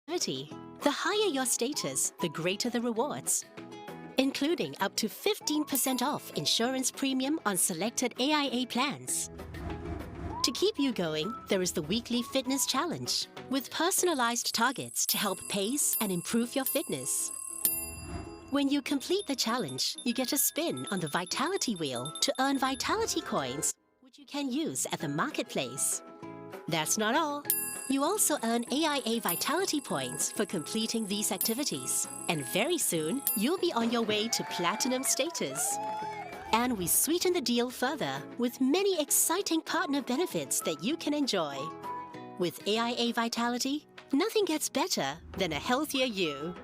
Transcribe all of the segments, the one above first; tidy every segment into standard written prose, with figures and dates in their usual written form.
The higher your status, the greater the rewards, including up to 15% off insurance premium on selected AIA plans. To keep you going, there is the weekly fitness challenge, with personalized targets to help pace and improve your fitness. When you complete the challenge, you get a spin on the Vitality Wheel to earn Vitality Coins, which you can use at the marketplace. That's not all. You also earn AIA Vitality Points for completing these activities. And very soon, you'll be on your way to Platinum status. And we sweeten the deal further with many exciting partner benefits that you can enjoy. With AIA Vitality, nothing gets better than a healthier you.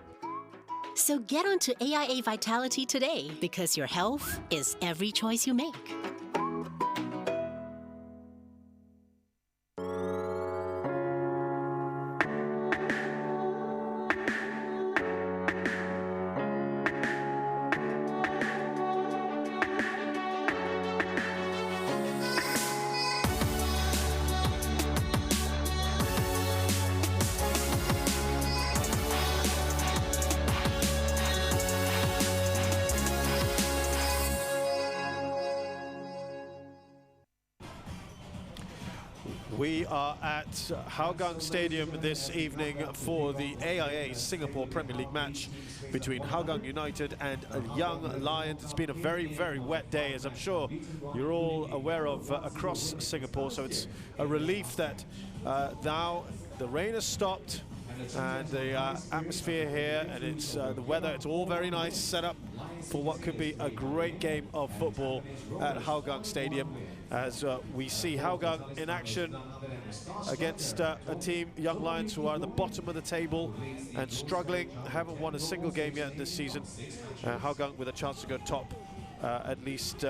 So get onto AIA Vitality today, because your health is every choice you make. We are at Hougang Stadium this evening for the AIA Singapore Premier League match between Hougang United and Young Lions. It's been a very, very wet day, as I'm sure you're all aware of across Singapore. So it's a relief that now the rain has stopped and the atmosphere here and it's the weather, it's all very nice, set up for what could be a great game of football at Hougang Stadium, as we see Hougang in action against a team, Young Lions, who are at the bottom of the table and struggling, haven't won a single game yet this season. Hougang with a chance to go top, at least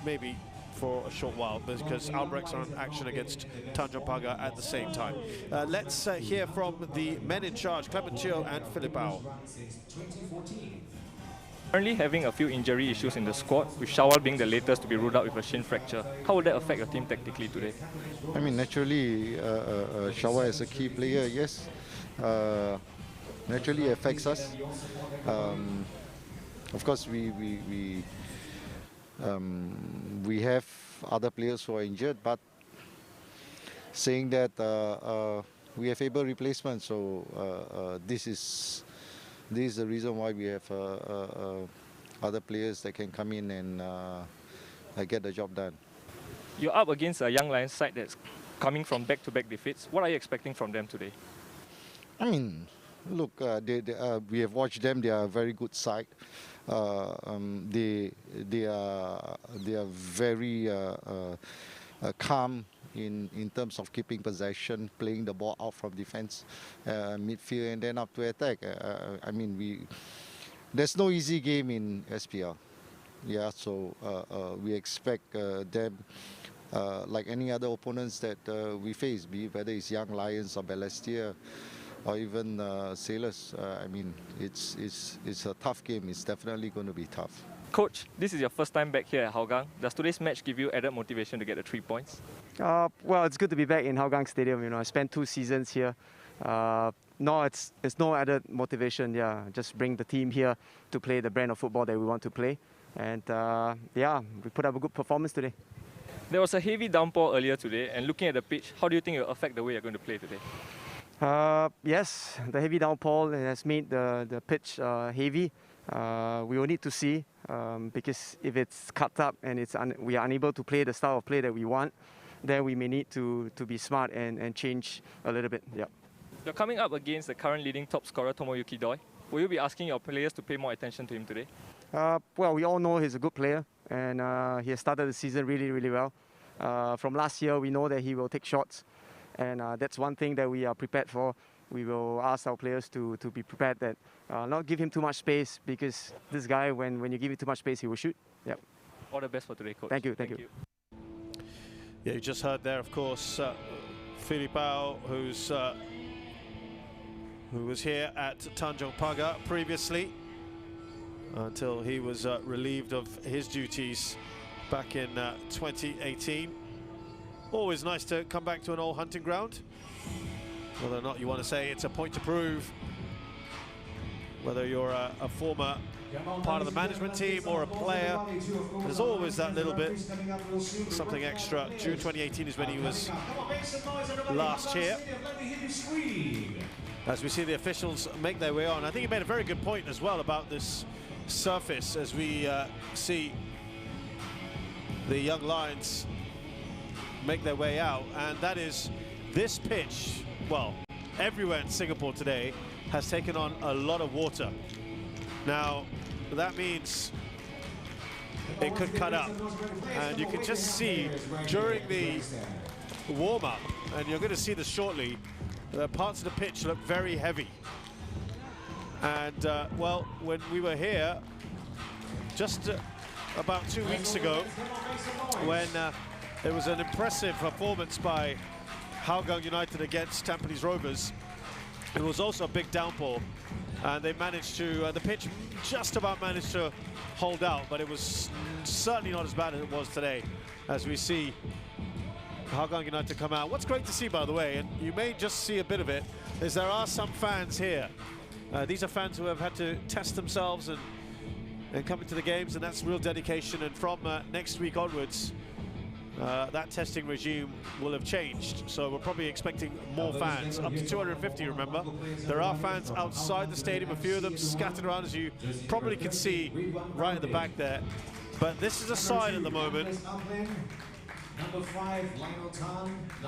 maybe for a short while, because Albrechts are in action against Tanjong Pagar at the same time. Let's hear from the men in charge, Clement Chio and Filipao. Currently having a few injury issues in the squad, with Shawal being the latest to be ruled out with a shin fracture. How would that affect your team tactically today? I mean, naturally, Shawal is a key player, yes. Naturally affects us. Of course, we have other players who are injured, but saying that we have able replacements, so this is the reason why we have other players that can come in and get the job done. You're up against a Young Lions side that's coming from back-to-back defeats. What are you expecting from them today? I mean, look, we have watched them. They are a very good side. They are very calm in terms of keeping possession, playing the ball out from defense, midfield, and then up to attack. I mean, there's no easy game in SPL. Yeah, so we expect them, like any other opponents that we face, be whether it's Young Lions or Balestier or even Sailors. I mean, it's a tough game. It's definitely going to be tough. Coach, this is your first time back here at Hougang. Does today's match give you added motivation to get the 3 points? Well, it's good to be back in Hougang Stadium. You know, I spent 2 seasons here. No, it's no added motivation. Yeah, just bring the team here to play the brand of football that we want to play. And yeah, we put up a good performance today. There was a heavy downpour earlier today, and looking at the pitch, how do you think it will affect the way you're going to play today? Yes, the heavy downpour has made the pitch heavy. We will need to see, because if it's cut up and we are unable to play the style of play that we want, then we may need to be smart and change a little bit. Yeah. You're coming up against the current leading top scorer, Tomoyuki Doi. Will you be asking your players to pay more attention to him today? Well, we all know he's a good player, and he has started the season really, really well. From last year, we know that he will take shots, and that's one thing that we are prepared for. We will ask our players to be prepared that not give him too much space, because this guy, when you give him too much space, he will shoot. Yep. All the best for today, Coach. Thank you. Yeah, you just heard there, of course, Filipao, who was here at Tanjong Pagar previously, until he was relieved of his duties back in 2018. Always nice to come back to an old hunting ground. whether or not you want to say it's a point to prove, whether you're a former part of the management team or a player, there's always that little bit, something extra. June 2018 is when he was last here. As we see the officials make their way on. I think he made a very good point as well about this surface, as we see the young Lions make their way out, and that is this pitch, well, everywhere in Singapore today has taken on a lot of water. Now, that means it could cut up, and you can just see during the warm-up, and you're going to see this shortly, parts of the pitch look very heavy. And well, when we were here just about 2 weeks ago, when there was an impressive performance by Hougang United against Tampines Rovers, it was also a big downpour, and they managed to, the pitch just about managed to hold out, but it was certainly not as bad as it was today, as we see Hougang United come out. What's great to see, by the way, and you may just see a bit of it, is there are some fans here. These are fans who have had to test themselves and come into the games, and that's real dedication. And from next week onwards, that testing regime will have changed. So we're probably expecting more fans, up to 250, remember. There are fans outside the stadium, a few of them scattered around, as you probably can see right at the back there. But this is a side at the moment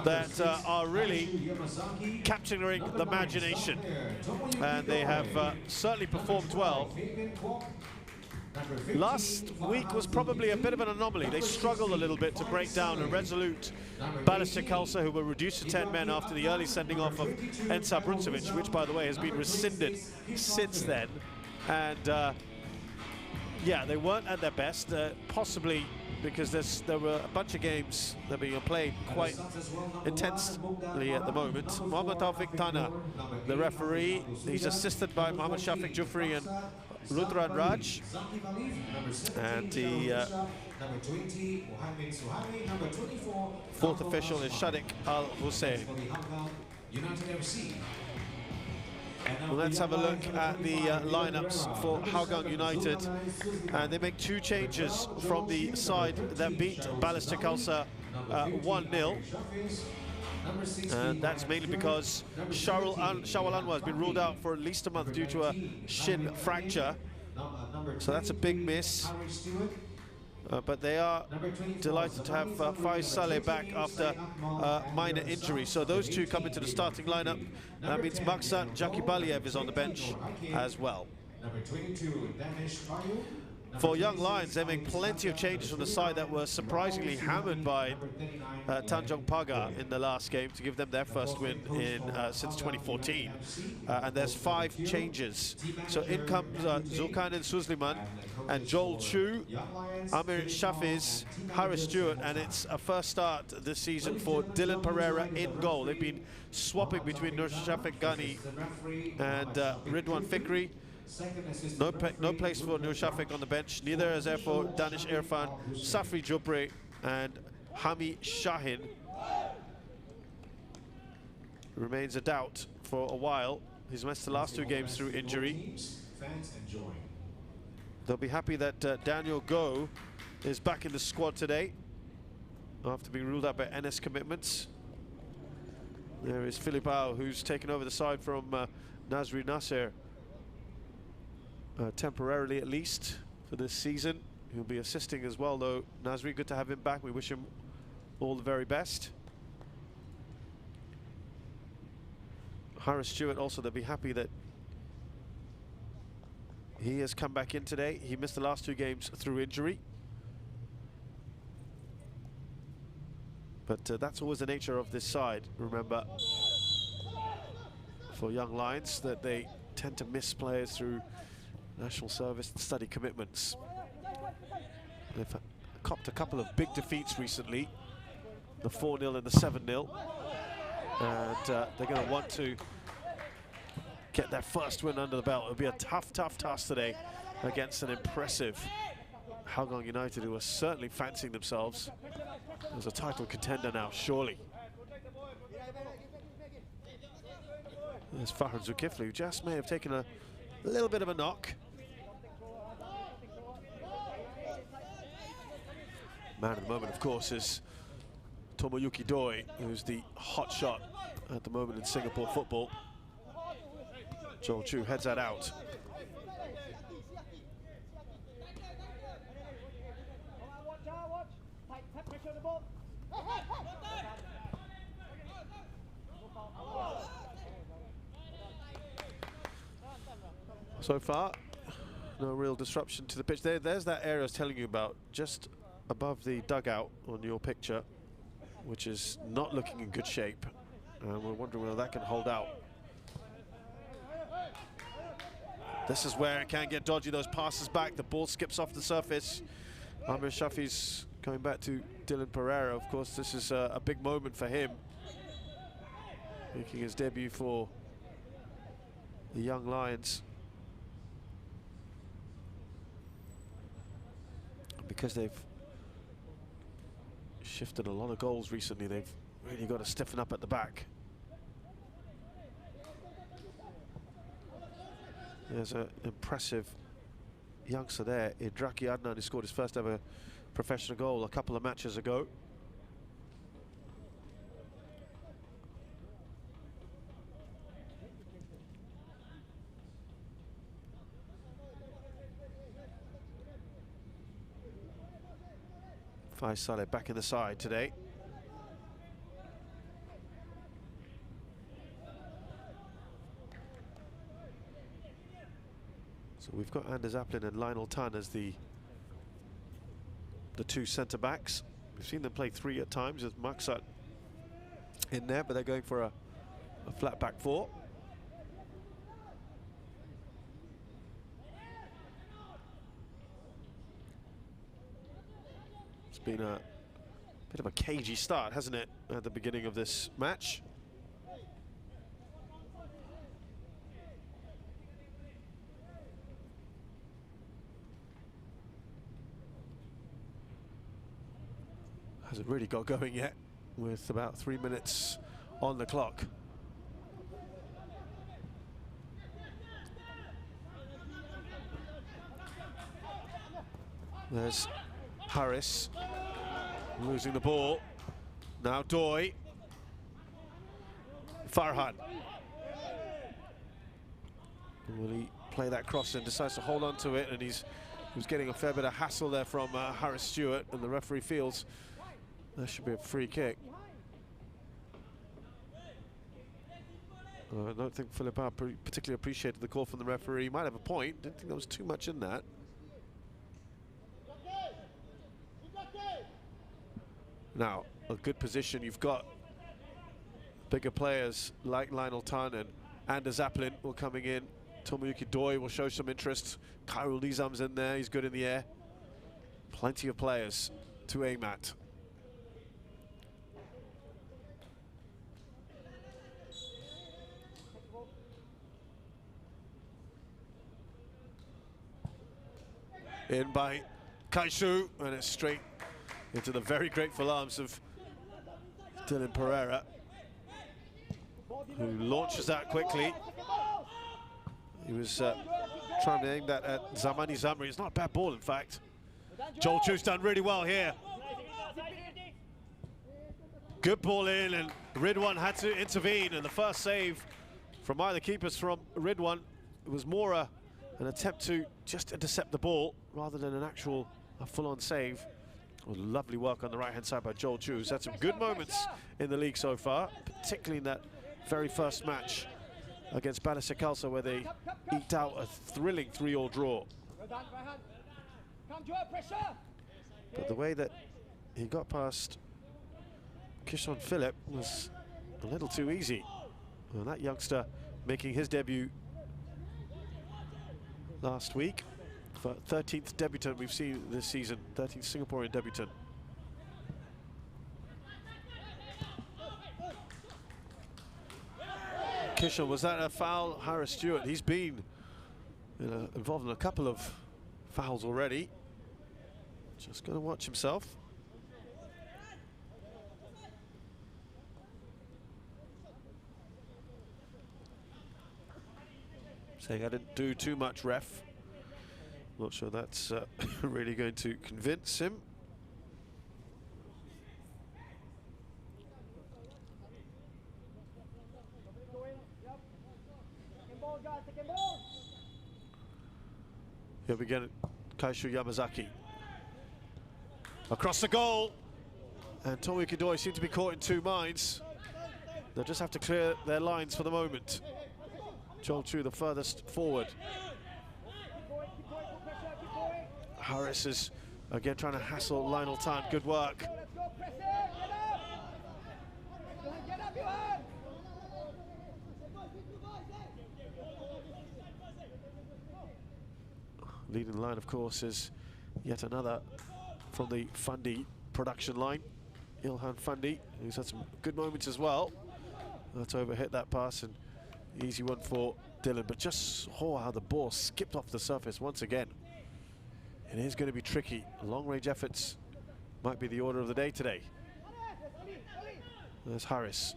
that are really capturing the imagination, and they have certainly performed well. Last week was probably a bit of an anomaly. They struggled a little bit to break down a resolute Balestier Khalsa, who were reduced to 10 men after the early sending off of Ensar Bruncevic, which, by the way, has been rescinded since then. And yeah, they weren't at their best, possibly because there were a bunch of games that are being played quite intensely at the moment. Mohammad Taufik Tana, the referee, he's assisted by Mohammad Shafiq Jufri and Rudran Raj, and the fourth official is Shadiq Al Hussein. Well, let's have a look at the lineups for Hougang United, and they make two changes from the side that beat Balestier Khalsa 1-0. And that's mainly because Shawal Anwar has been ruled out for at least a month due to a shin fracture. So that's a big miss. But they are delighted to have Faiz Saleh back after minor injury. So those two come into the starting lineup. That means Maksat Jakibaliev is on the bench as well. For Young Lions, they make plenty of changes from the side that were surprisingly hammered by Tanjong Pagar in the last game to give them their first win in since 2014. And there's 5 changes. So in comes Zulkarnain Suzliman and Joel Chu, Amir Shafiz, Harris Stewart, and it's a first start this season for Dylan Pereira in goal. They've been swapping between Nur Shafiq Ghani and Ridwan Fikri. No place for Nur Shafiq on the bench. Neither is there for Danish Irfan, Safri Jubri and Hami Shahin. Remains a doubt for a while. He's missed the last 2 games through injury. They'll be happy that Daniel Goh is back in the squad today after being ruled out by NS commitments. There is Philippao, who's taken over the side from Nazri Nasser. Temporarily at least for this season. He'll be assisting as well though. Nasri, good to have him back. We wish him all the very best. Harris Stewart also, they'll be happy that he has come back in today. He missed the last 2 games through injury. But that's always the nature of this side, remember, for Young Lions, that they tend to miss players through national service and study commitments. They've copped a couple of big defeats recently, the 4-0 and the 7-0, and they're going to want to get their first win under the belt. It'll be a tough task today against an impressive Hougang United, who are certainly fancying themselves as a title contender now, surely. There's Farhan Zulkifli, who just may have taken a little bit of a knock. Man of the moment, of course, is Tomoyuki Doi, who's the hot shot at the moment in Singapore football. Joel Chu heads that out. So far, no real disruption to the pitch. There's that area I was telling you about, just above the dugout on your picture, which is not looking in good shape. And we're wondering whether that can hold out. This is where it can get dodgy, those passes back. The ball skips off the surface. Amir Shafi's coming back to Dylan Pereira. Of course, this is a big moment for him, making his debut for the Young Lions. Because they've shifted a lot of goals recently, they've really got to stiffen up at the back. There's an impressive youngster there, Idraki Adnan, who scored his first ever professional goal a couple of matches ago. Faisal back in the side today. So we've got Anders Aplin and Lionel Tan as the two centre-backs. We've seen them play three at times with Maksat in there, but they're going for a flat back four. It's been a bit of a cagey start, hasn't it, at the beginning of this match? Hasn't really got going yet, with about 3 minutes on the clock. There's Harris losing the ball. Now Doi. Farhan. Will he play that cross in? Decides to hold on to it, and he was getting a fair bit of hassle there from Harris Stewart, and the referee feels that should be a free kick. I don't think Philippa particularly appreciated the call from the referee. He might have a point. Didn't think there was too much in that. Now, a good position. You've got bigger players like Lionel Tan and Anders Aplin will coming in. Tomoyuki Doi will show some interest. Khairul Nizam's in there. He's good in the air. Plenty of players to aim at. In by Kaishu, and it's straight into the very grateful arms of Dylan Pereira, who launches that quickly. He was trying to aim that at Zamani Zamri. It's not a bad ball, in fact. Joel Chu's done really well here. Good ball in, and Ridwan had to intervene, and the first save from either keepers from Ridwan, it was more an attempt to just intercept the ball rather than an actual full-on save. Lovely work on the right-hand side by Joel Chu, who's had some good moments in the league so far, particularly in that very first match against Ballester Khalsa, where they eked out a thrilling 3-3 draw. But the way that he got past Kishon Philip was a little too easy. And that youngster making his debut last week. 13th debutant we've seen this season, 13th Singaporean debutant. Kishon, was that a foul? Harris Stewart, he's been involved in a couple of fouls already. Just going to watch himself. saying I didn't do too much, ref. Not sure that's really going to convince him. Here we get Kaishu Yamazaki. Across the goal. And Tomoyuki Doi seem to be caught in two minds. They'll just have to clear their lines for the moment. Joel Chu the furthest forward. Harris is again trying to hassle Lionel Tan. Good work. Leading the line, of course, is yet another from the Fundy production line. Ilhan Fundy, who's had some good moments as well. That's overhit that pass, and easy one for Dylan. But just saw how the ball skipped off the surface once again. It is going to be tricky. Long-range efforts might be the order of the day today. There's Harris.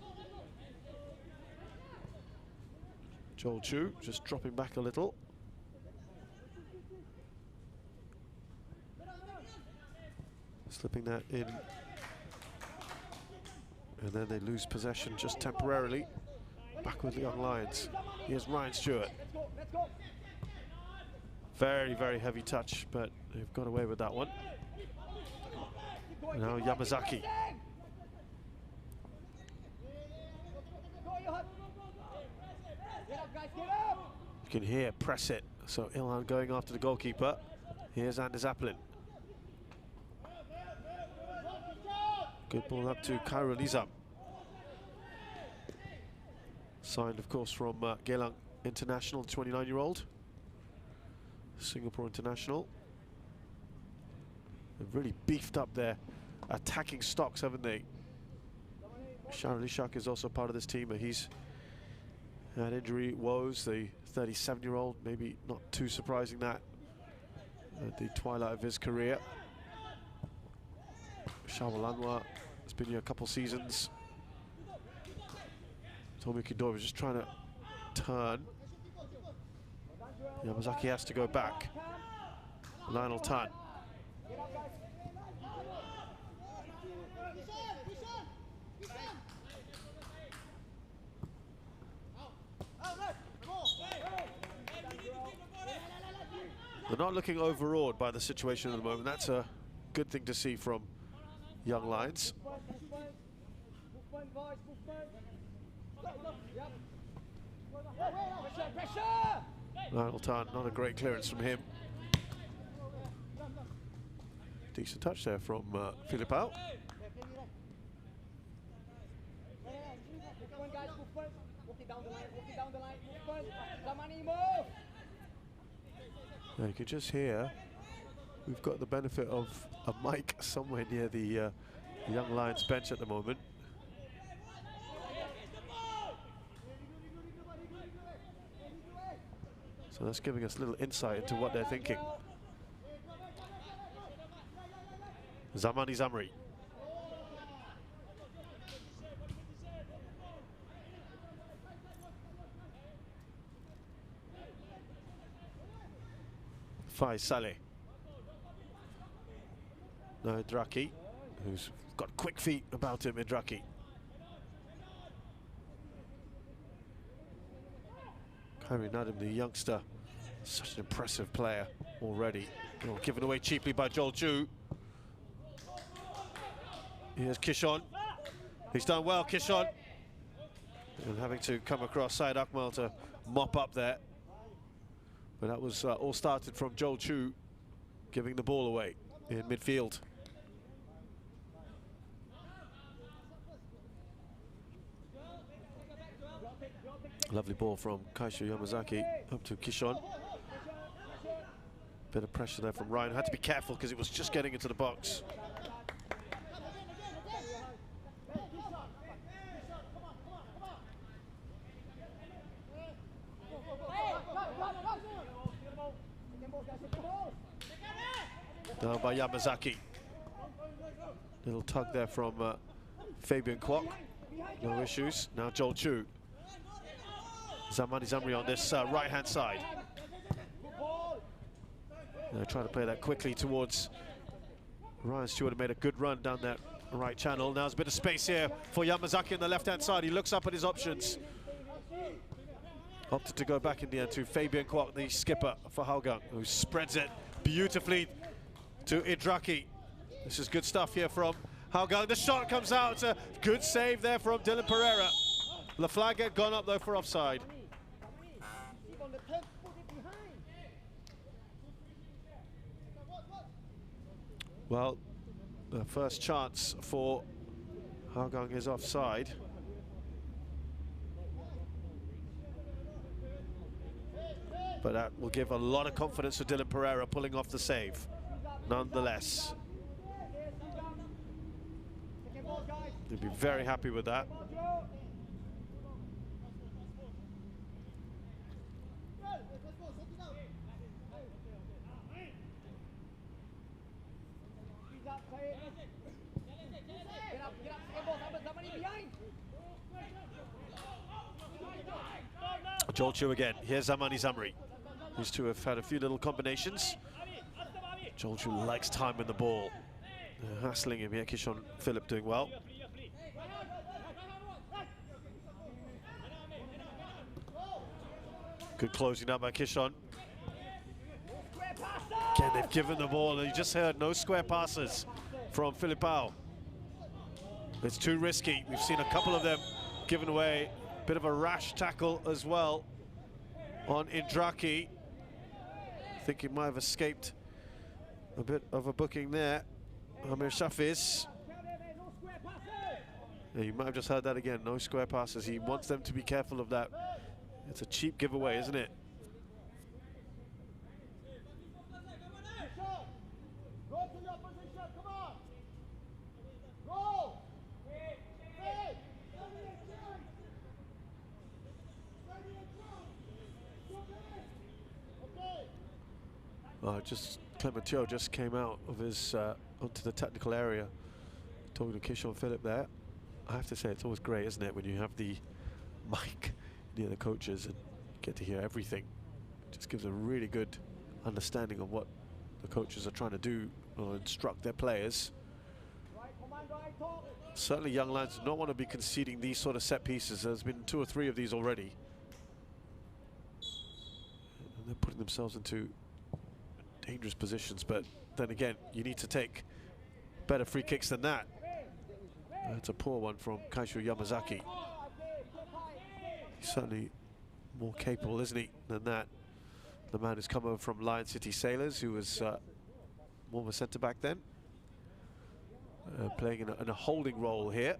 Joel Chu just dropping back a little. Slipping that in. And then they lose possession just temporarily. Back with the Young Lions. Here's Ryan Stewart. Very, very heavy touch, but they've got away with that one. Now Yamazaki. You can hear press it. So Ilhan going after the goalkeeper. Here's Anders Applin. Good ball up to Khairul Nizam. Signed, of course, from Geylang International, 29-year-old. Singapore International. They've really beefed up their attacking stocks, haven't they? Sharon Ishak is also part of this team, but he's had injury woes. The 37-year-old, maybe not too surprising that at the twilight of his career. Shawal Anwar has been here a couple seasons. Tomoyuki Doi was just trying to turn. Yamazaki has to go back. Lionel Tan. They're not looking overawed by the situation at the moment. That's a good thing to see from Young Lions. Lionel Tan, not a great clearance from him. Decent touch there from Filipao. Now you can just hear we've got the benefit of a mic somewhere near the Young Lions bench at the moment. So that's giving us a little insight into what they're thinking. Zamani Zamri. Faiz Saleh. Now Idraki, who's got quick feet about him, Idraki. Khairi Nadim, the youngster, such an impressive player already. Oh, given away cheaply by Joel Chu. Here's Kishon. He's done well, Kishon. And having to come across Syed Akmal to mop up there. But that was all started from Joel Chu giving the ball away in midfield. Lovely ball from Kaishu Yamazaki up to Kishon. Bit of pressure there from Ryan. Had to be careful because it was just getting into the box. Down by Yamazaki. Little tug there from Fabian Kwok. No issues. Now Joel Chu. Zamani Zamri on this right-hand side. They're trying to play that quickly towards Ryan Stewart, made a good run down that right channel. Now there's a bit of space here for Yamazaki on the left-hand side. He looks up at his options. Opted to go back in the end to Fabian Kwok, the skipper for Hougang, who spreads it beautifully to Idraki. This is good stuff here from Hougang. The shot comes out. A good save there from Dylan Pereira. The flag had gone up though for offside. Well, the first chance for Hougang is offside. But that will give a lot of confidence to Dylan Pereira pulling off the save, nonetheless. He'll be very happy with that. Joel Chu again. Here's Zamani Zamri. These two have had a few little combinations. Joel Chu likes time with the ball. Hassling him here. Kishon Philip doing well. Good closing up by Kishon. Again, they've given the ball. You just heard no square passes from Filipao. It's too risky. We've seen a couple of them given away. Bit of a rash tackle as well on Indraki. I think he might have escaped a bit of a booking there. Amir Shafiz. Yeah, you might have just heard that again. No square passes. He wants them to be careful of that. It's a cheap giveaway, isn't it? Clementio just came out of his onto the technical area, talking to Kishon Philip there. I have to say, it's always great, isn't it, when you have the mic near the coaches and get to hear everything. It just gives a really good understanding of what the coaches are trying to do or instruct their players. Certainly young lads do not want to be conceding these sort of set pieces. There's been 2 or 3 of these already. And they're putting themselves into dangerous positions, but then again, you need to take better free kicks than that. That's a poor one from Kaishu Yamazaki. He's certainly more capable, isn't he, than that. The man who's come over from Lion City Sailors, who was more of a centre-back then. Playing in a holding role here.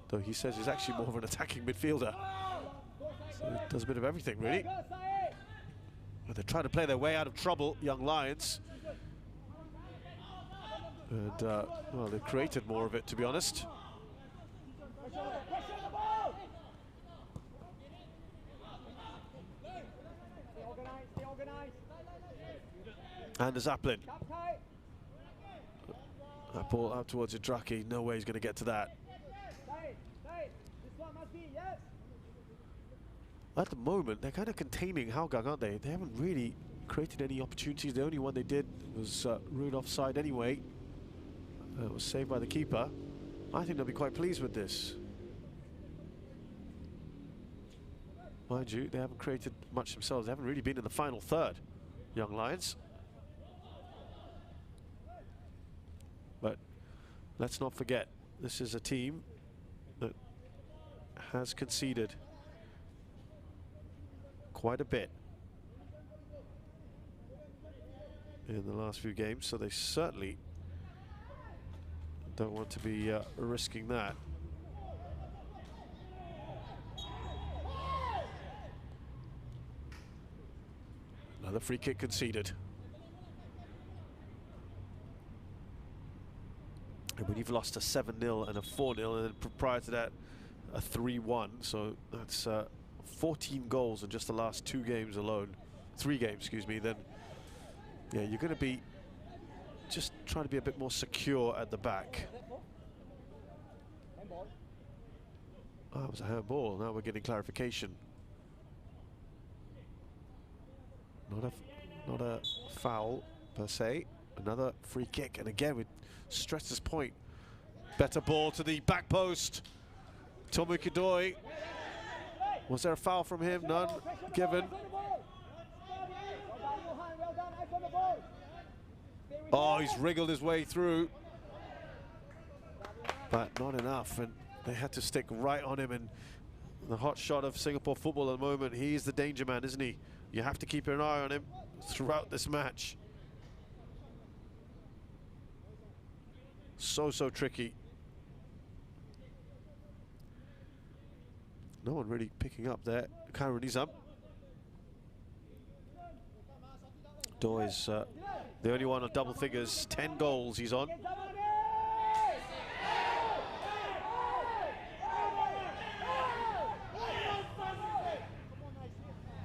Though he says he's actually more of an attacking midfielder. So he does a bit of everything, really. But they're trying to play their way out of trouble, young Lions. And, well, they've created more of it, to be honest. And the Zaplin. That ball out towards Idraki. No way he's going to get to that. At the moment, they're kind of containing Hougang, aren't they? They haven't really created any opportunities. The only one they did was ruled offside anyway. It was saved by the keeper. I think they'll be quite pleased with this. Mind you, they haven't created much themselves. They haven't really been in the final third, young Lions. But let's not forget, this is a team that has conceded quite a bit in the last few games, so they certainly don't want to be risking that. Another free kick conceded. And when you've lost a 7-0 and a 4-0, and then prior to that, a 3-1, so that's 14 goals in just the last 2 games alone, 3 games, excuse me, then yeah, you're going to be just trying to be a bit more secure at the back. Oh, it was a handball. Now we're getting clarification. Not a foul per se. Another free kick, and again we stress this point. Better ball to the back post. Tomoki Doi. Was there a foul from him? None given. Oh, he's wriggled his way through, but not enough, and they had to stick right on him. And the hot shot of Singapore football at the moment, he's the danger man, isn't he? You have to keep an eye on him throughout this match. So tricky. No one really picking up there. Karunizam. Doi's the only one on double figures, 10 goals he's on.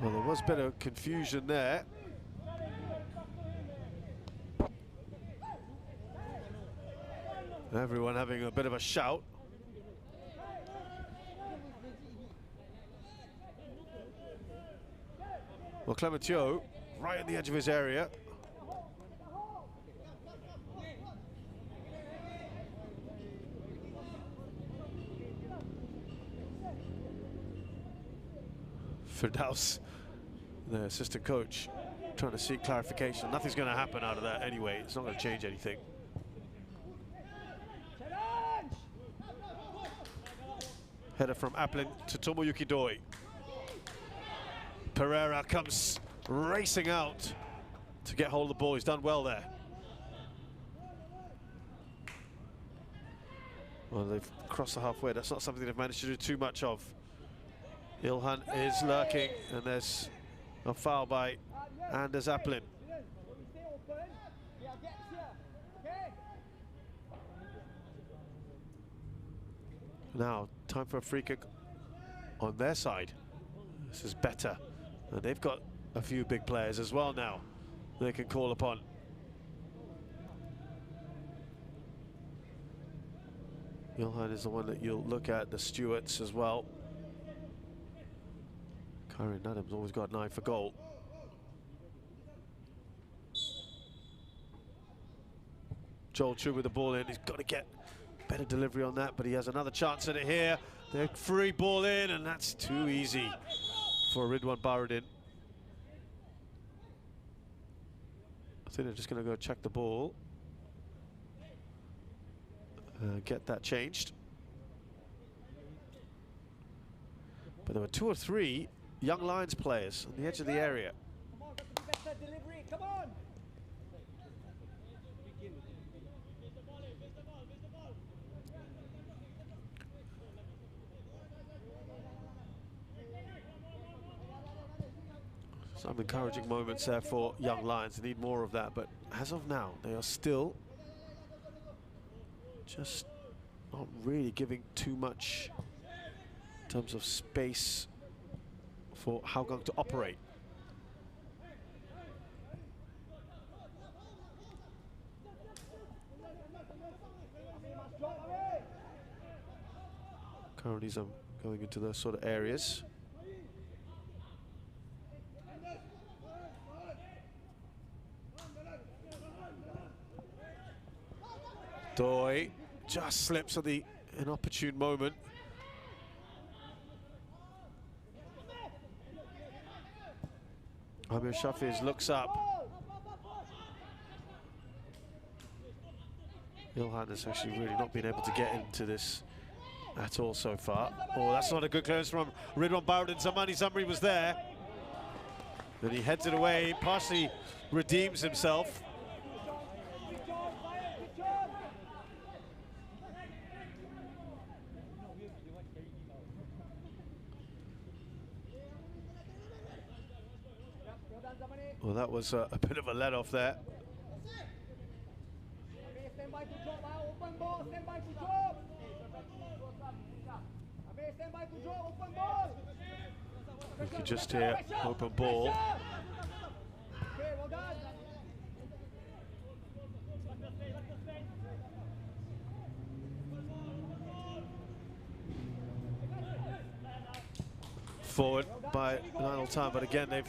Well, there was a bit of confusion there. Everyone having a bit of a shout. Well, Clementio, right on the edge of his area. Firdaus, the assistant coach, trying to seek clarification. Nothing's going to happen out of that anyway. It's not going to change anything. Header from Aplin to Tomoyuki Doi. Pereira comes racing out to get hold of the ball. He's done well there. Well, they've crossed the halfway. That's not something they've managed to do too much of. Ilhan is lurking, and there's a foul by Anders Aplin. Now, time for a free kick on their side. This is better. And they've got a few big players as well now they can call upon. Ilhan is the one that you'll look at, the Stewarts as well. Karen Adams always got an eye for goal. Joel Chu with the ball in. He's got to get better delivery on that, but he has another chance at it here. The free ball in, and that's too easy for Ridwan Baradin. I think they're just going to go check the ball. Get that changed. But there were 2 or 3 young Lions players on the edge of the area. Some encouraging moments there for young Lions. They need more of that, but as of now, they are still just not really giving too much in terms of space for Hougang to operate. Currently, some going into those sort of areas. Doi just slips at the inopportune moment. Amir Shafiz looks up. Ilhan has actually really not been able to get into this at all so far. Oh, that's not a good clearance from Ridwan Baradin. Zamani Zamri was there. Then he heads it away, partially redeems himself. Well, that was a bit of a let-off there. We can just hear open ball. forward by Lionel Tan, but again, they've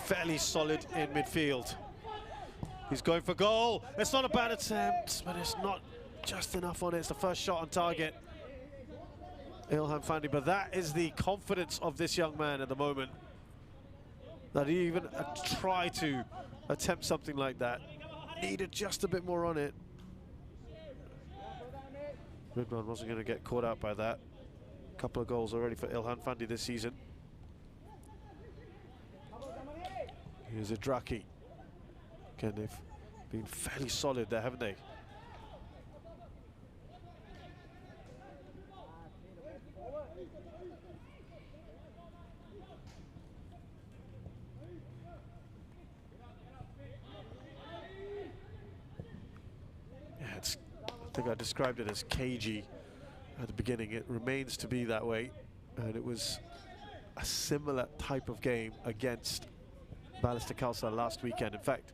fairly solid in midfield. He's going for goal. It's not a bad attempt, but it's not just enough on it. It's the first shot on target. Ilham Fandi, but that is the confidence of this young man at the moment, that he even tried to attempt something like that. Needed just a bit more on it. Ridwan wasn't going to get caught out by that. A couple of goals already for Ilhan Fandi this season. Here's Idraki. Again, they've been fairly solid there, haven't they? Yeah, I think I described it as cagey at the beginning. It remains to be that way, and it was a similar type of game against Balestier Khalsa last weekend. In fact,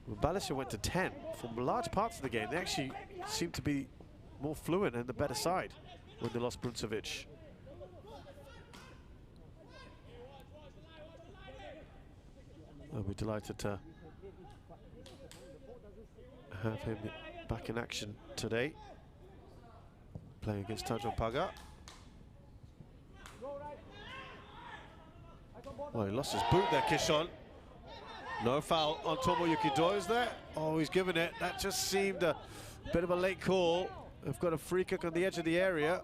when Balestier went to 10 for large parts of the game, they actually seemed to be more fluent and the better side when they lost Bruncevic. We're delighted to have him back in action today, playing against Tanjung Pagar. Well, he lost his boot there, Kishon. No foul on Tomoyuki Doi, is there? Oh, he's given it. That just seemed a bit of a late call. They've got a free kick on the edge of the area.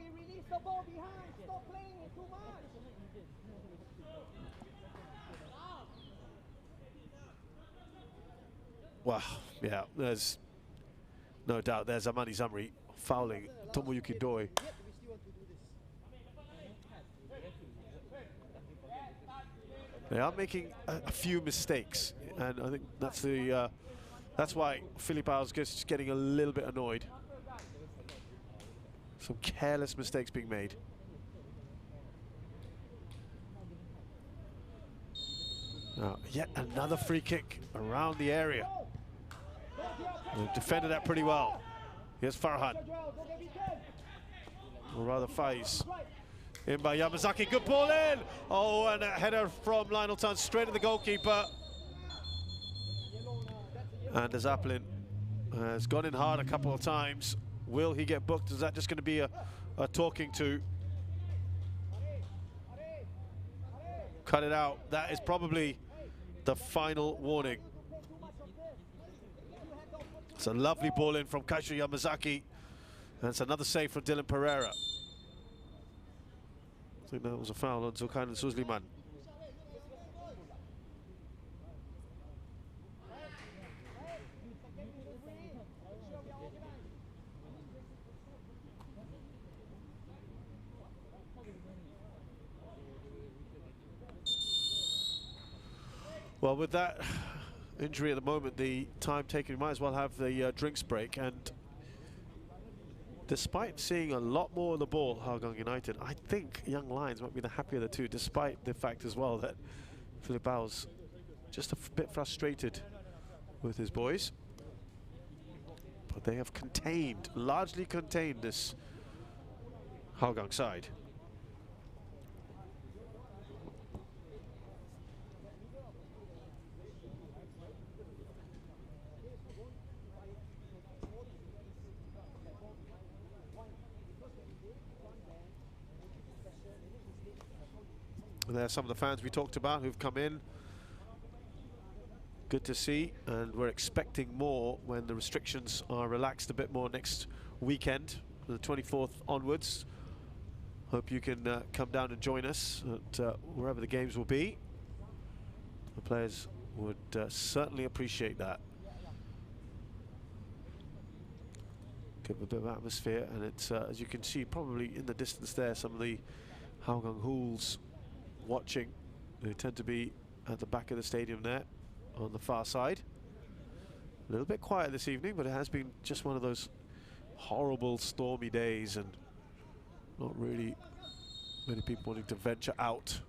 Wow, yeah, there's no doubt there's Amani Zamri fouling Tomoyuki Doi. They are making a few mistakes, and I think that's why Filipao is just getting a little bit annoyed. Some careless mistakes being made. Now, yet another free kick around the area. They've defended that pretty well. Here's Farhan. Or rather Faiz. In by Yamazaki, good ball in! Oh, and a header from Lionel Tan straight at the goalkeeper. And Zaplin has gone in hard a couple of times. Will he get booked? Is that just going to be a talking to? Cut it out. That is probably the final warning. It's a lovely ball in from Kaisho Yamazaki. And it's another save from Dylan Pereira. I think that was a foul on Zulkarnain Suzliman. Well, with that injury at the moment, the time taken, we might as well have the drinks break. And despite seeing a lot more of the ball, Hougang United, I think Young Lions might be the happier of the two, despite the fact as well that Filipao's just a bit frustrated with his boys. But they have largely contained this Hougang side. There are some of the fans we talked about who've come in. Good to see, and we're expecting more when the restrictions are relaxed a bit more next weekend, the 24th onwards. Hope you can come down and join us at wherever the games will be. The players would certainly appreciate that. Give a bit of atmosphere, and it's as you can see probably in the distance there, some of the Hougang Hools watching. They tend to be at the back of the stadium there on the far side. A little bit quiet this evening, but it has been just one of those horrible stormy days and not really many people wanting to venture out.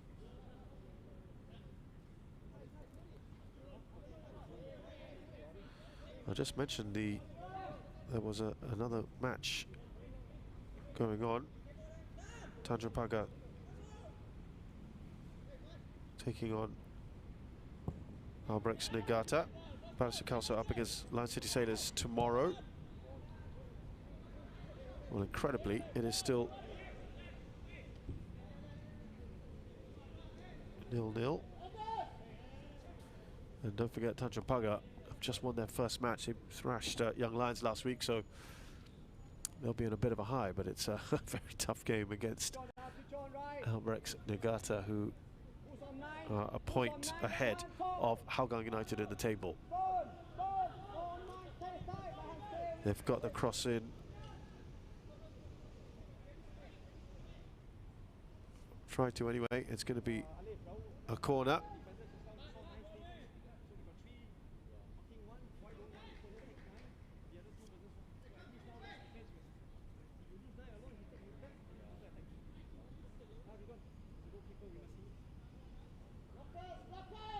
I just mentioned there was another match going on. Tanjung Pagar taking on Albrecht's Niigata. Barrister Calso up against Lion City Sailors tomorrow. Well, incredibly, it is still 0-0. And don't forget, Tanjung Pagar have just won their first match. They thrashed Young Lions last week, so they'll be in a bit of a high, but it's a very tough game against Albrecht's Niigata, who are a point ahead of Hougang United in the table. They've got the cross in. Try to anyway. It's going to be a corner.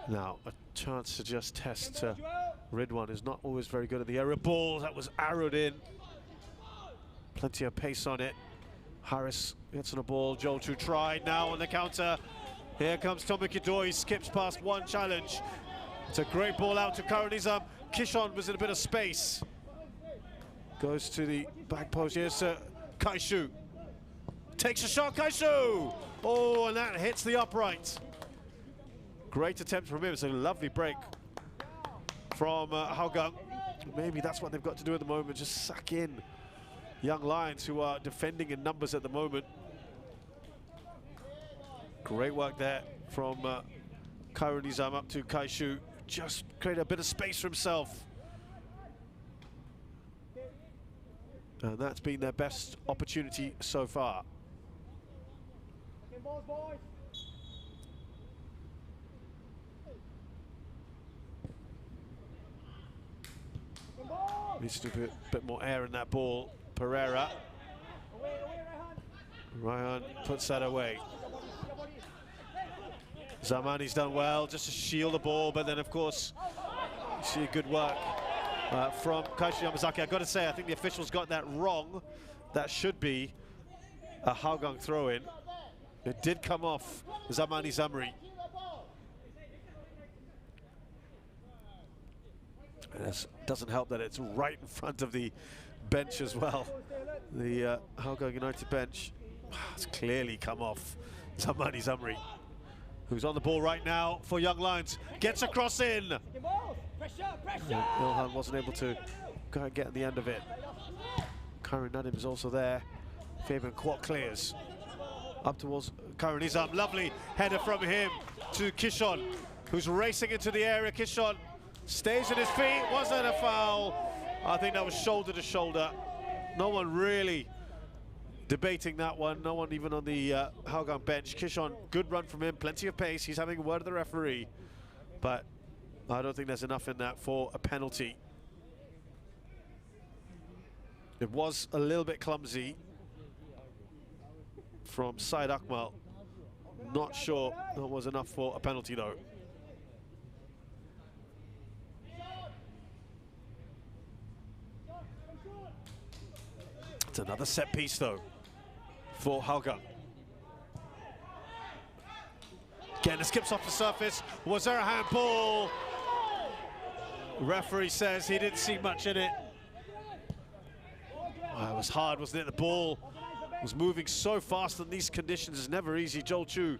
Now, a chance to just test Ridwan, who's not always very good at the aerial ball. That was arrowed in. Plenty of pace on it. Harris gets on the ball. Joel Chu tried now on the counter. Here comes Tomoki Doi, skips past one challenge. It's a great ball out to Karanizam. Kishon was in a bit of space. Goes to the back post. Here's Kaishu. Takes a shot, Kaishu! Oh, and that hits the upright. Great attempt from him. It's a lovely break from Hougang. Maybe that's what they've got to do at the moment, just suck in Young Lions, who are defending in numbers at the moment. Great work there from Kairunizam up to Kaishu. Just create a bit of space for himself. And that's been their best opportunity so far. Needs to be a bit more air in that ball. Pereira. Ryan puts that away. Zamani's done well just to shield the ball, but then of course you see good work from Kaishu Yamazaki. I've got to say, I think the officials got that wrong. That should be a Hougang throw-in. It did come off Zamani Zamri. It doesn't help that it's right in front of the bench as well. The Hougang United bench. It's clearly come off Zamani Zamri, who's on the ball right now for Young Lions. Gets a cross in. Ilhan wasn't able to go and get at the end of it. Karen Nadim is also there. Fabian Kwok clears. Up towards Karanizam. Lovely header from him to Kishon, who's racing into the area. Kishon stays on his feet. Was that a foul? I think that was shoulder to shoulder. No one really debating that one. No one even on the Hougang bench. Kishon, good run from him. Plenty of pace. He's having a word with the referee. But I don't think there's enough in that for a penalty. It was a little bit clumsy from Syed Akmal. Not sure that was enough for a penalty though. It's another set piece though for Hougang. Again, it skips off the surface. Was there a handball? Referee says he didn't see much in it. Oh, it was hard, wasn't it? The ball was moving so fast in these conditions. It's never easy. Joel Chu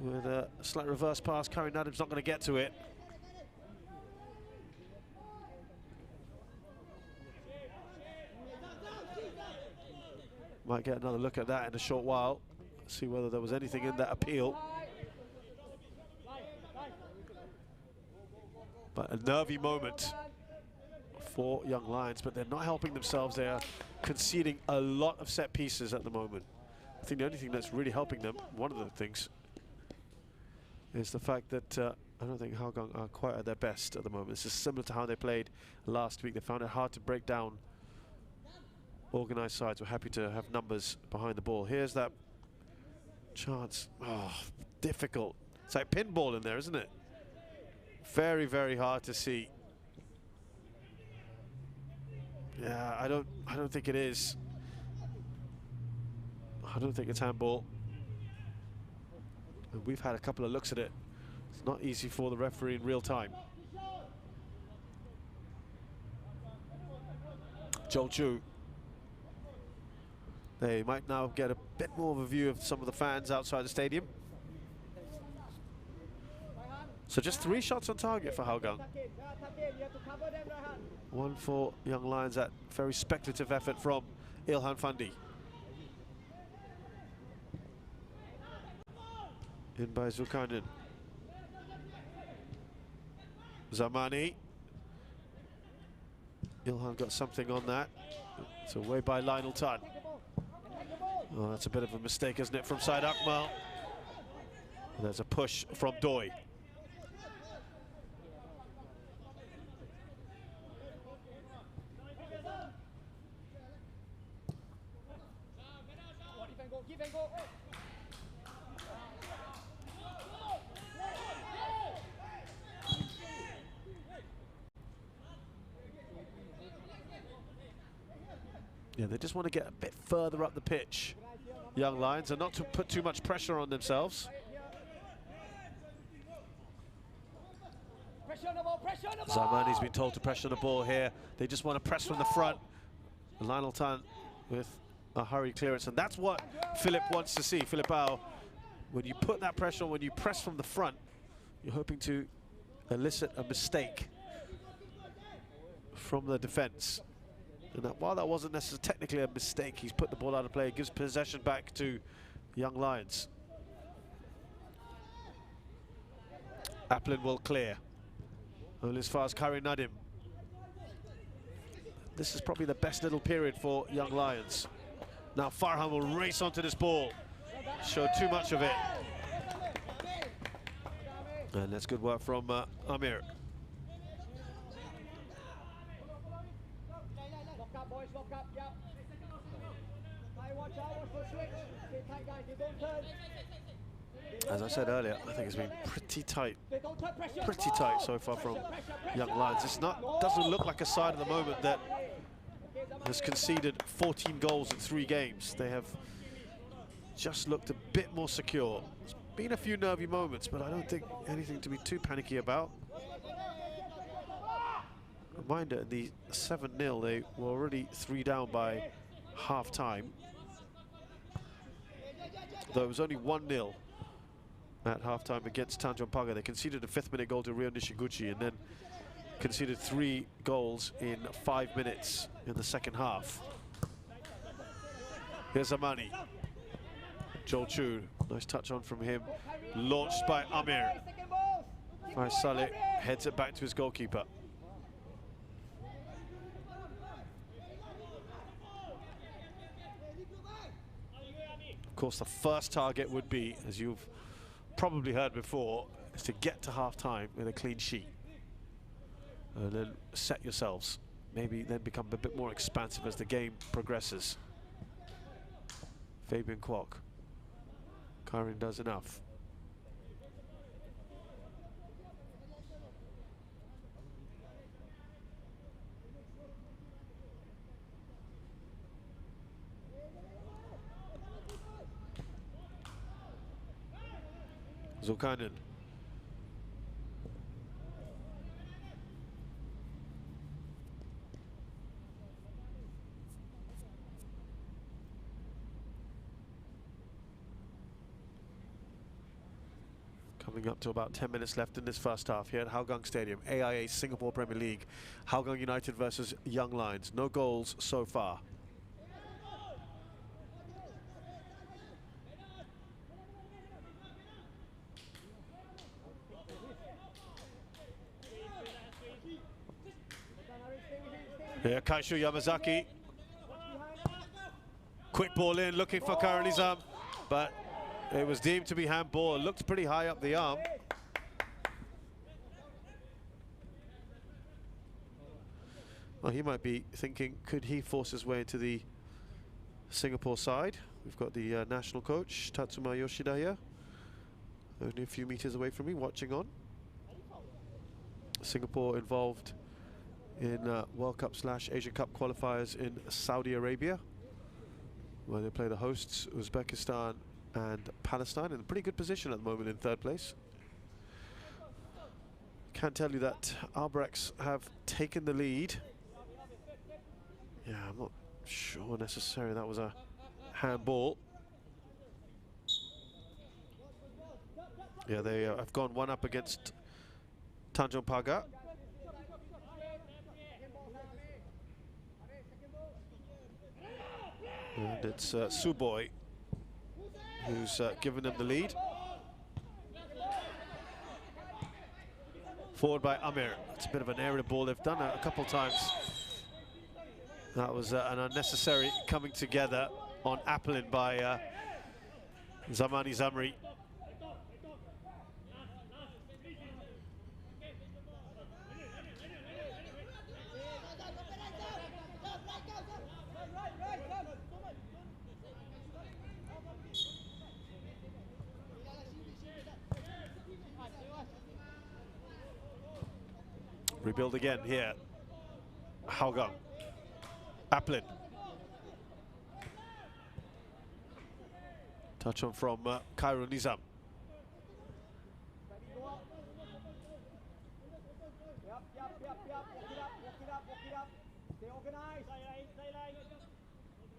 with a slight reverse pass. Karen Nadim's not going to get to it. Might get another look at that in a short while. See whether there was anything in that appeal. But a nervy moment for Young Lions, but they're not helping themselves. They are conceding a lot of set pieces at the moment. I think the only thing that's really helping them, one of the things, is the fact that I don't think Hougang are quite at their best at the moment. This is similar to how they played last week. They found it hard to break down organised sides. Were happy to have numbers behind the ball. Here's that chance. Oh, difficult. It's like pinball in there, isn't it? Very, very hard to see. Yeah, I don't think it is. I don't think it's handball. And we've had a couple of looks at it not easy for the referee in real time. Joel Chu. They might now get a bit more of a view of some of the fans outside the stadium. So just 3 shots on target for Hougang. 1 for Young Lions. That very speculative effort from Ilhan Fandi. In by Zulkarnain. Zamani. Ilhan got something on that. It's away by Lionel Tan. Oh, that's a bit of a mistake, isn't it, from Syed Akmal? There's a push from Doi. Yeah, they just want to get a bit further up the pitch, Young Lions, and not to put too much pressure on themselves. Zamani's been told to pressure the ball here. They just want to press from the front. Lionel Tan with a hurried clearance, and that's what Philip wants to see. Philipao, when you put that pressure on, when you press from the front, you're hoping to elicit a mistake from the defense. And that, while that wasn't necessarily technically a mistake, he's put the ball out of play, gives possession back to Young Lions. Applin will clear. Only as far as Karim Nadim. This is probably the best little period for Young Lions. Now Farhan will race onto this ball. Showed too much of it. And that's good work from Amir. As I said earlier, I think it's been pretty tight so far from Young Lions. It's not, doesn't look like a side at the moment that has conceded 14 goals in 3 games. They have just looked a bit more secure. There's been a few nervy moments, but I don't think anything to be too panicky about. Reminder, in the 7-0, they were already 3 down by half-time. Though it was only 1-0 at half-time against Tanjong Pagar. They conceded a 5th-minute goal to Rio Nishiguchi and then conceded 3 goals in 5 minutes in the second half. Here's Amani. Joel Chu, nice touch on from him. Launched by Amir. Saleh heads it back to his goalkeeper. Of course, the first target would be, as you've probably heard before, is to get to half-time with a clean sheet. And then set yourselves. Maybe then become a bit more expansive as the game progresses. Fabian Kwok. Karin does enough. Zulkarnain. Coming up to about 10 minutes left in this first half here at Hougang Stadium, AIA Singapore Premier League. Hougang United versus Young Lions. No goals so far. Here, Kaishu Yamazaki. Quick ball in, looking for Karanizam, but it was deemed to be handball. Looked pretty high up the arm. Well, he might be thinking, could he force his way into the Singapore side? We've got the national coach, Tatsuma Yoshida, here. Only a few meters away from me, watching on. Singapore involved in World Cup / Asia Cup qualifiers in Saudi Arabia, where they play the hosts Uzbekistan and Palestine, in a pretty good position at the moment in 3rd place. Can't tell you that Albrechts have taken the lead. Yeah, I'm not sure necessarily that was a handball. Yeah, they have gone one up against Tanjung Pagar. And it's Suboy who's given them the lead. Forward by Amir. It's a bit of an aerial ball. They've done it a couple times. That was an unnecessary coming together on Appelin by Zamani Zamri. Rebuild again here. Hougang. Appelin. Touch on from Khairul Nizam.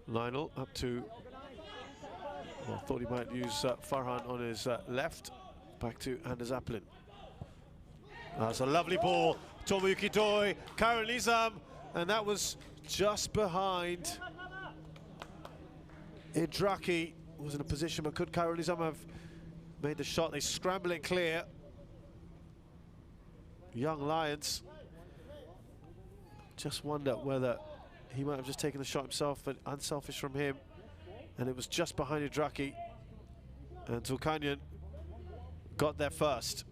Lionel up to, well, thought he might use Farhan on his left. Back to Anders Appelin. That's a lovely ball. Tomoyuki Doi, Khairul Nizam, and that was just behind Idraki. Was in a position, but could Khairul Nizam have made the shot? They scramble it clear. Young Lions. Just wonder whether he might have just taken the shot himself, but unselfish from him. And it was just behind Idraki. And Zulkarnain got there first.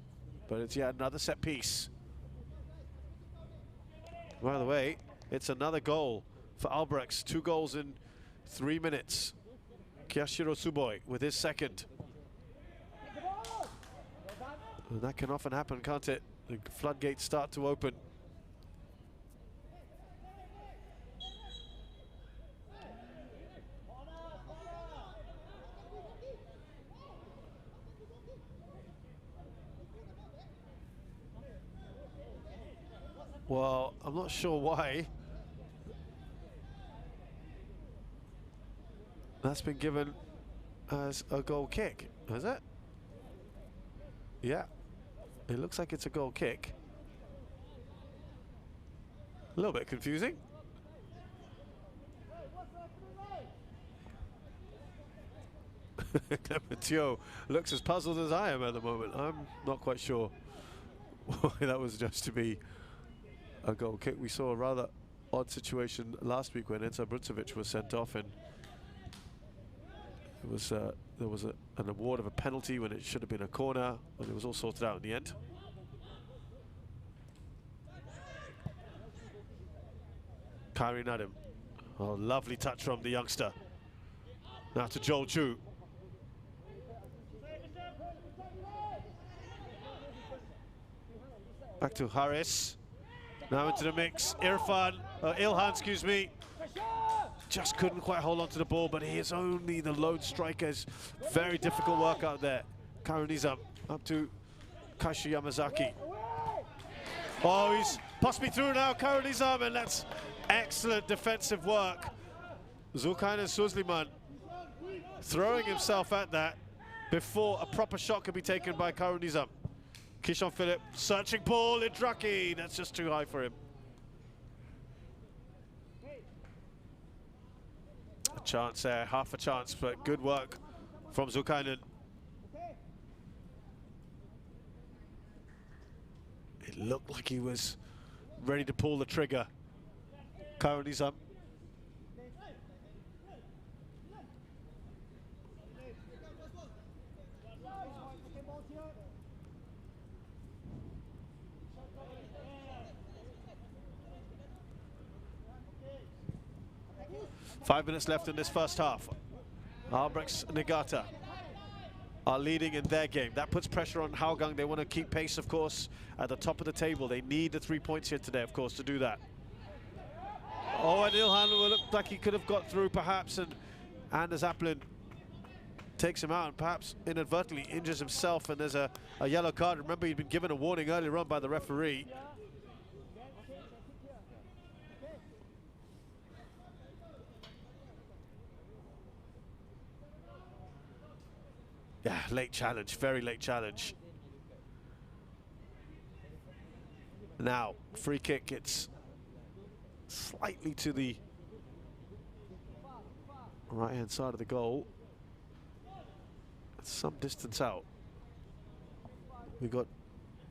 But it's yet another set piece. By the way, it's another goal for Albrechts. 2 goals in 3 minutes. Kiyashiro Suboy with his second. And that can often happen, can't it? The floodgates start to open. Well, I'm not sure why. That's been given as a goal kick, has it? Yeah, it looks like it's a goal kick. A little bit confusing. Mathieu looks as puzzled as I am at the moment. I'm not quite sure why that was just to be a goal kick. We saw a rather odd situation last week when Enzo Bruncevic was sent off, and it was there was an award of a penalty when it should have been a corner, and it was all sorted out in the end. Kyrie Nadim. Oh, lovely touch from the youngster. Now to Joel Chu. Back to Harris. Now into the mix. Ilhan, excuse me. Just couldn't quite hold on to the ball, but he is only the lone striker. It's very difficult work out there. Khairul Nizam up to Kaisha Yamazaki. Oh, he's possibly through now, Khairul Nizam, and that's excellent defensive work. Zulkarnain Suzliman throwing himself at that before a proper shot could be taken by Khairul Nizam. Kishon Philip searching ball, Idraki, that's just too high for him. A chance there, half a chance, but good work from Zulkarnain. It looked like he was ready to pull the trigger. Khairul Nizam. Five minutes left in this first half. Albrechts Nagata are leading in their game. That puts pressure on Hougang. They want to keep pace, of course, at the top of the table. They need the 3 points here today, of course, to do that. Oh, and Ilhan looked like he could have got through, perhaps, and Anders Appelin takes him out and perhaps inadvertently injures himself, and there's a yellow card. Remember, he'd been given a warning earlier on by the referee. Yeah, late challenge, very late challenge. Now, free kick, it's slightly to the right-hand side of the goal. It's some distance out. We got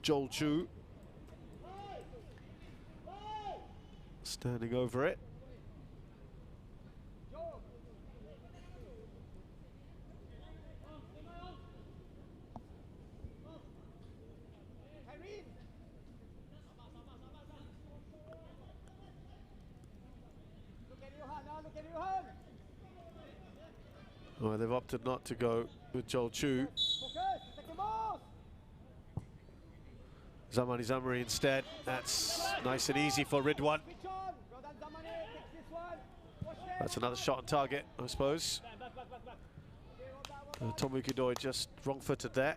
Joel Chu standing over it. Well, they've opted not to go with Joel Chu. Zamani Zamri instead. That's nice and easy for Ridwan. That's another shot on target, I suppose. Tomoyuki Doi just wrong-footed there.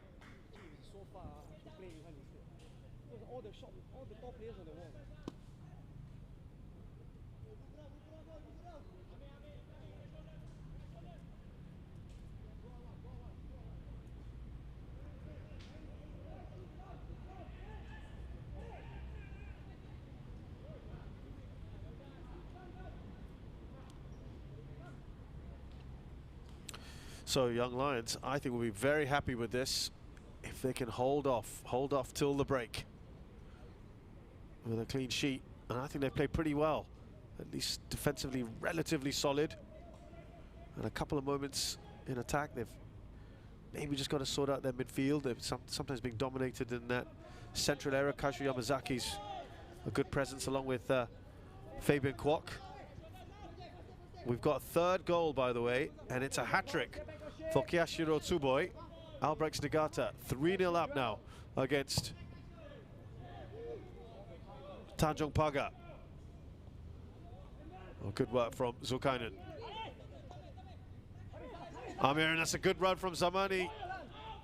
So Young Lions, I think, will be very happy with this if they can hold off till the break with a clean sheet. And I think they played pretty well, at least defensively relatively solid. And a couple of moments in attack, they've maybe just got to sort out their midfield. They've sometimes being dominated in that central area. Kaishu Yamazaki's a good presence along with Fabian Kwok. We've got a third goal, by the way, and it's a hat-trick for Kiyashiro Tsuboi. Albrecht Nagata, 3-0 up now against Tanjong Pagar. Oh, good work from Zulkainen. Amir, and that's a good run from Zamani.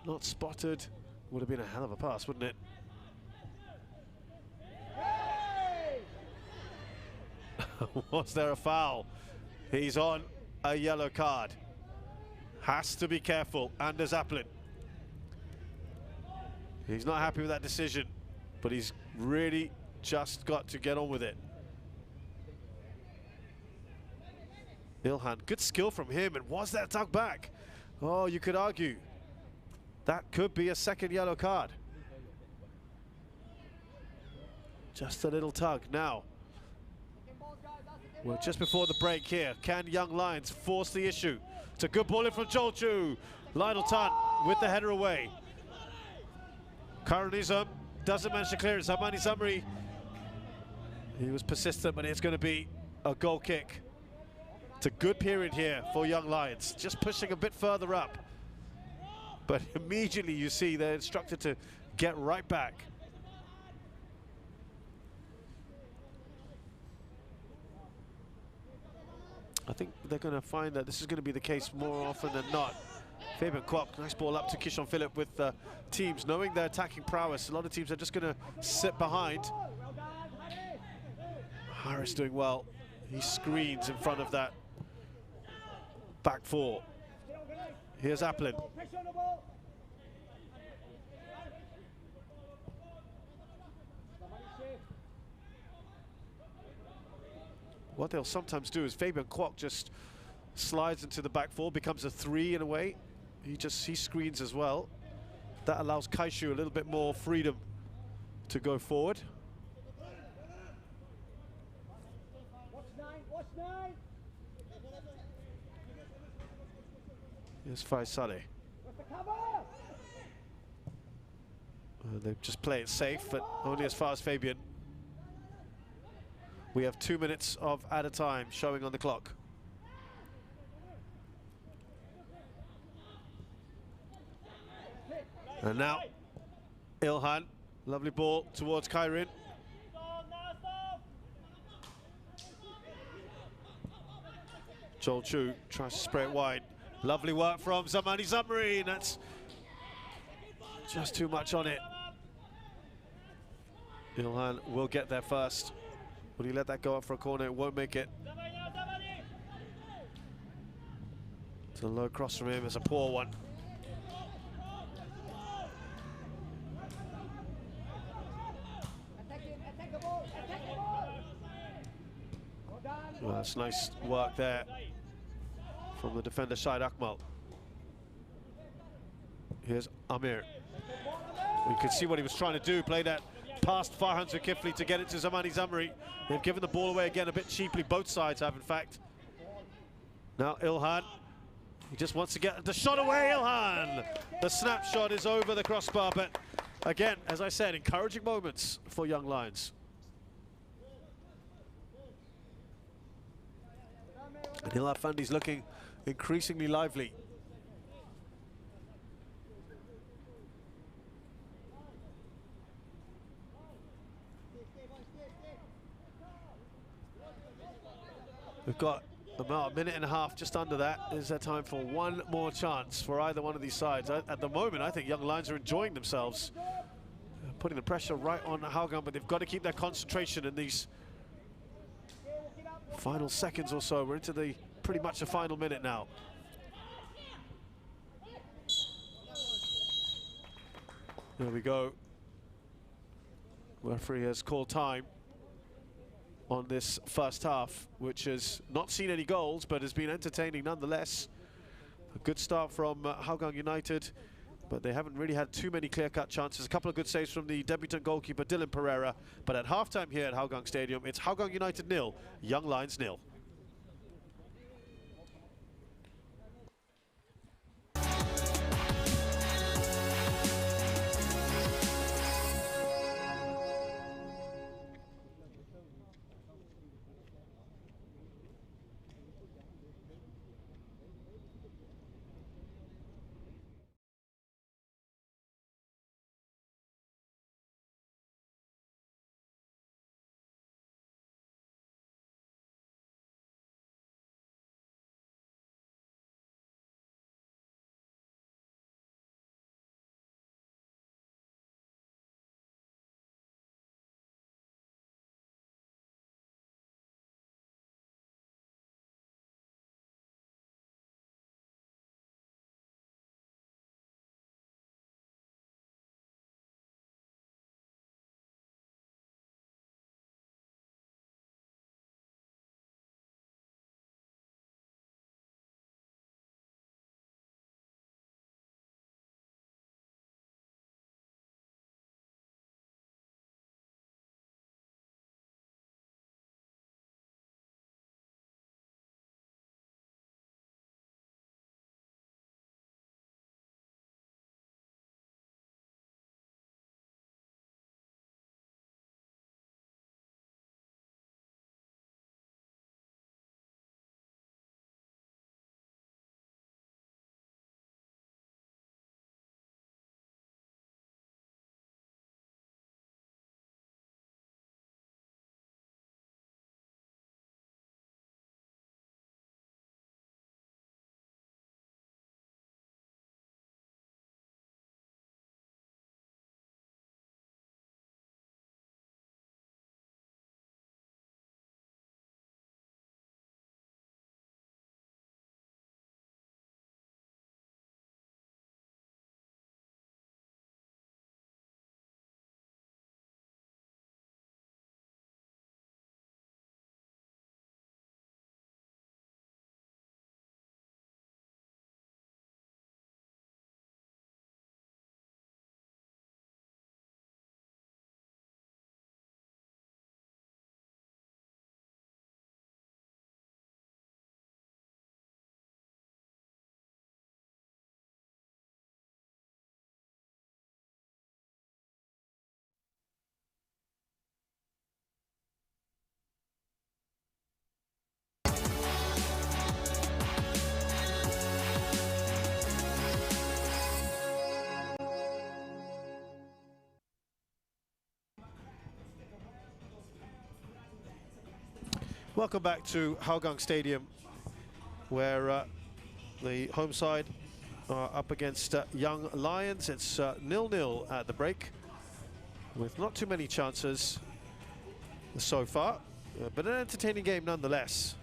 Not spotted. Would have been a hell of a pass, wouldn't it? Was there a foul? He's on a yellow card. Has to be careful, Anders Applin. He's not happy with that decision, but he's really just got to get on with it. Ilhan, good skill from him, and was that dug back? Oh, you could argue that could be a second yellow card. Just a little tug now. Well, just before the break here, can Young Lions force the issue? It's a good ball in from Joel Chu. Lionel Tan with the header away. Karanizam doesn't manage to clear it. Zamani Zamri, he was persistent, but it's going to be a goal kick. It's a good period here for Young Lions, just pushing a bit further up. But immediately you see they're instructed to get right back. I think they're going to find that this is going to be the case more often than not. Fabian Kwok, nice ball up to Kishon Philip with teams. Knowing their attacking prowess, a lot of teams are just going to sit behind. Harris doing well. He screens in front of that back four. Here's Applin. What they'll sometimes do is Fabian Kwok just slides into the back four, becomes a 3 in a way. He screens as well. That allows Kaishu a little bit more freedom to go forward. Here's Faisale. They just play it safe, but only as far as Fabian. We have 2 minutes of added time showing on the clock. And now, Ilhan, lovely ball towards Kairin. Joel Chu tries to spray it wide. Lovely work from Zamani Zamri, and that's just too much on it. Ilhan will get there first. Will he let that go up for a corner? It won't make it. It's a low cross from him. It's a poor one. Well, that's nice work there from the defender Shahid Akmal. Here's Amir. You can see what he was trying to do, play that past Farhan Zulkifli to get it to Zamani Zamri. They've given the ball away again a bit cheaply, both sides have in fact. Now Ilhan, he just wants to get the shot away, Ilhan! The snapshot is over the crossbar, but again, as I said, encouraging moments for Young Lions. And Hilal Fandi's looking increasingly lively. We've got about a minute and a half, just under that. Is there time for one more chance for either one of these sides? At the moment, I think Young Lions are enjoying themselves, putting the pressure right on Hougang, but they've got to keep their concentration in these final seconds or so. We're into the pretty much the final minute now. There we go. Referee has called time on this first half, which has not seen any goals, but has been entertaining nonetheless. A good start from Hougang United, but they haven't really had too many clear-cut chances. A couple of good saves from the debutant goalkeeper Dylan Pereira, but at halftime here at Hougang Stadium, it's Hougang United 0, Young Lions 0. Welcome back to Hougang Stadium, where the home side, are up against Young Lions. It's 0-0 at the break, with not too many chances so far, but an entertaining game nonetheless.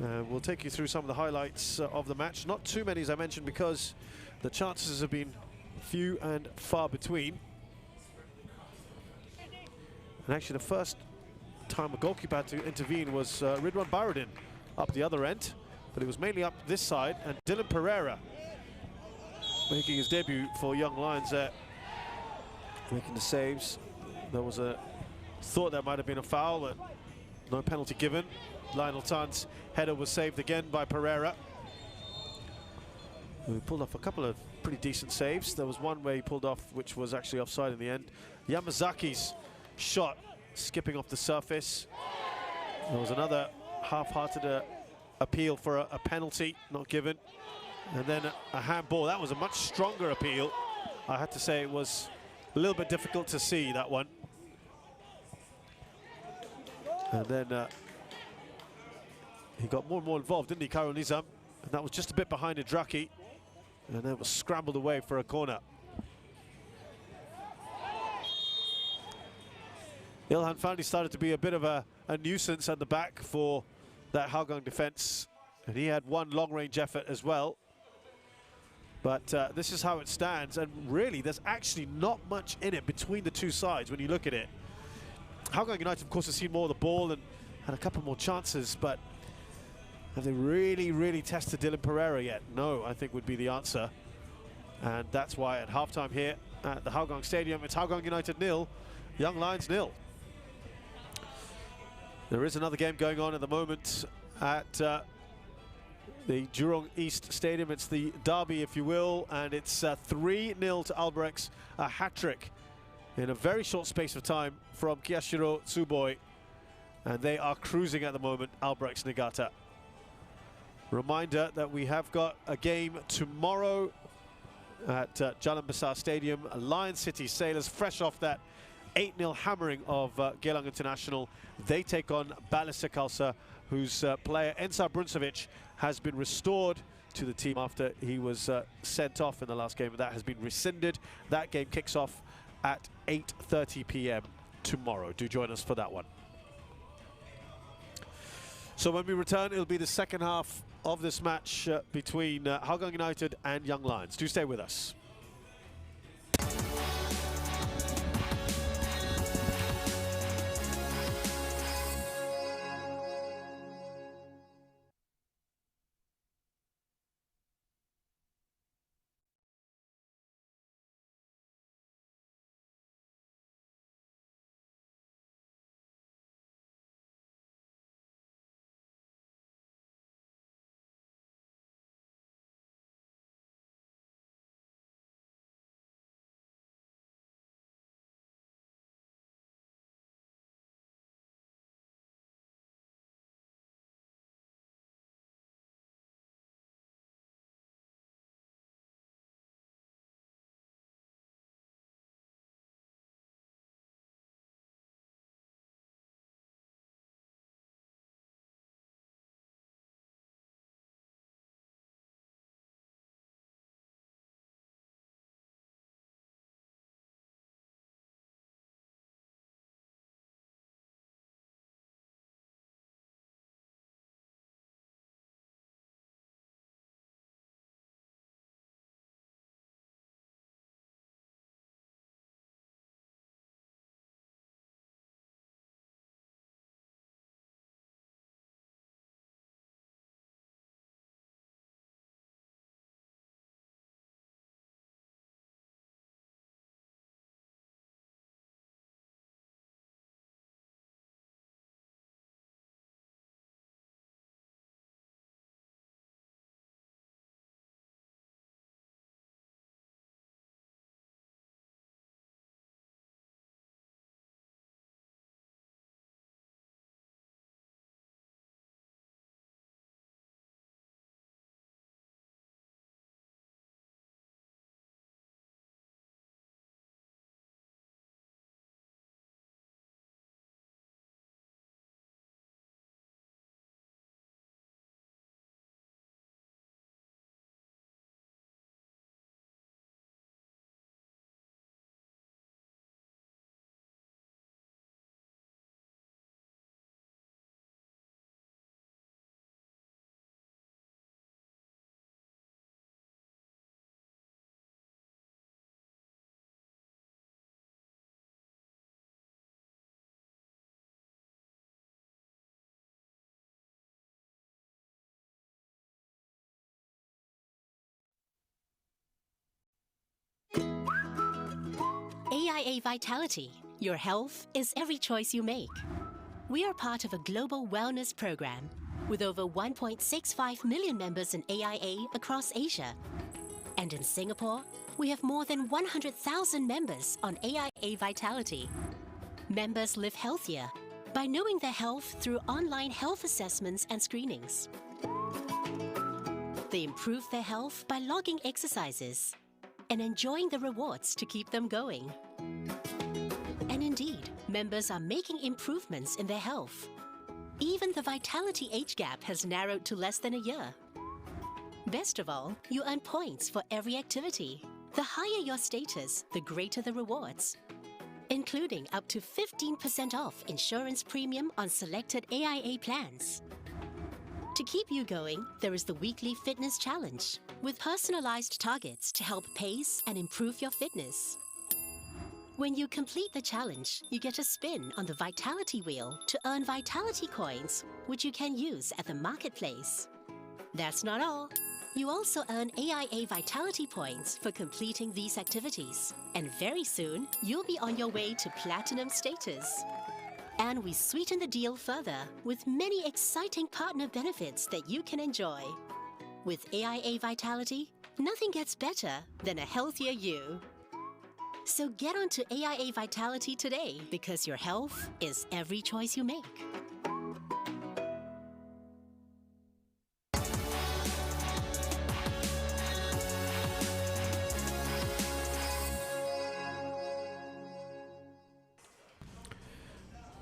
We'll take you through some of the highlights of the match. Not too many, as I mentioned, because the chances have been few and far between. And actually, the first time a goalkeeper had to intervene was Ridwan Baradin up the other end, but it was mainly up this side, and Dylan Pereira making his debut for Young Lions there, making the saves. There was a thought that might have been a foul, but no penalty given. Lionel Tan's header was saved again by Pereira, who pulled off a couple of pretty decent saves. There was one where he pulled off which was actually offside in the end. Yamazaki's shot skipping off the surface. There was another half-hearted appeal for a penalty not given, and then a handball. That was a much stronger appeal. I had to say it was a little bit difficult to see that one. And then he got more and more involved, didn't he, Khairul Nizam? And that was just a bit behind Idraki, and then it was scrambled away for a corner. Ilhan finally started to be a bit of a nuisance at the back for that Hougang defence, and he had one long-range effort as well. But this is how it stands, and really there's actually not much in it between the two sides when you look at it. Hougang United, of course, has seen more of the ball and had a couple more chances, but have they really tested Dylan Pereira yet? No, I think would be the answer. And that's why at halftime here at the Hougang Stadium, it's Hougang United 0, Young Lions 0. There is another game going on at the moment at the Jurong East Stadium. It's the derby, if you will, and it's 3-0 to Albrechts, a hat-trick in a very short space of time from Kiyashiro Tsuboi, and they are cruising at the moment, Albrechts Niigata. Reminder that we have got a game tomorrow at Jalan Besar Stadium. Lion City Sailors, fresh off that 8-0 hammering of Geylang International. They take on Balista Khalsa, whose player Ensar Bruncevic has been restored to the team after he was sent off in the last game. That has been rescinded. That game kicks off at 8:30 p.m. tomorrow. Do join us for that one. So when we return, it'll be the second half of this match between Hougang United and Young Lions. Do stay with us. AIA Vitality. Your health is every choice you make. We are part of a global wellness program with over 1.65 million members in AIA across Asia. And in Singapore, we have more than 100,000 members on AIA Vitality. Members live healthier by knowing their health through online health assessments and screenings. They improve their health by logging exercises and enjoying the rewards to keep them going. And indeed, members are making improvements in their health. Even the vitality age gap has narrowed to less than a year. Best of all, you earn points for every activity. The higher your status, the greater the rewards, including up to 15% off insurance premium on selected AIA plans. To keep you going, there is the weekly fitness challenge with personalized targets to help pace and improve your fitness. When you complete the challenge, you get a spin on the Vitality Wheel to earn Vitality Coins, which you can use at the marketplace. That's not all. You also earn AIA Vitality Points for completing these activities. And very soon, you'll be on your way to Platinum status. And we sweeten the deal further with many exciting partner benefits that you can enjoy. With AIA Vitality, nothing gets better than a healthier you. So get onto AIA Vitality today because your health is every choice you make.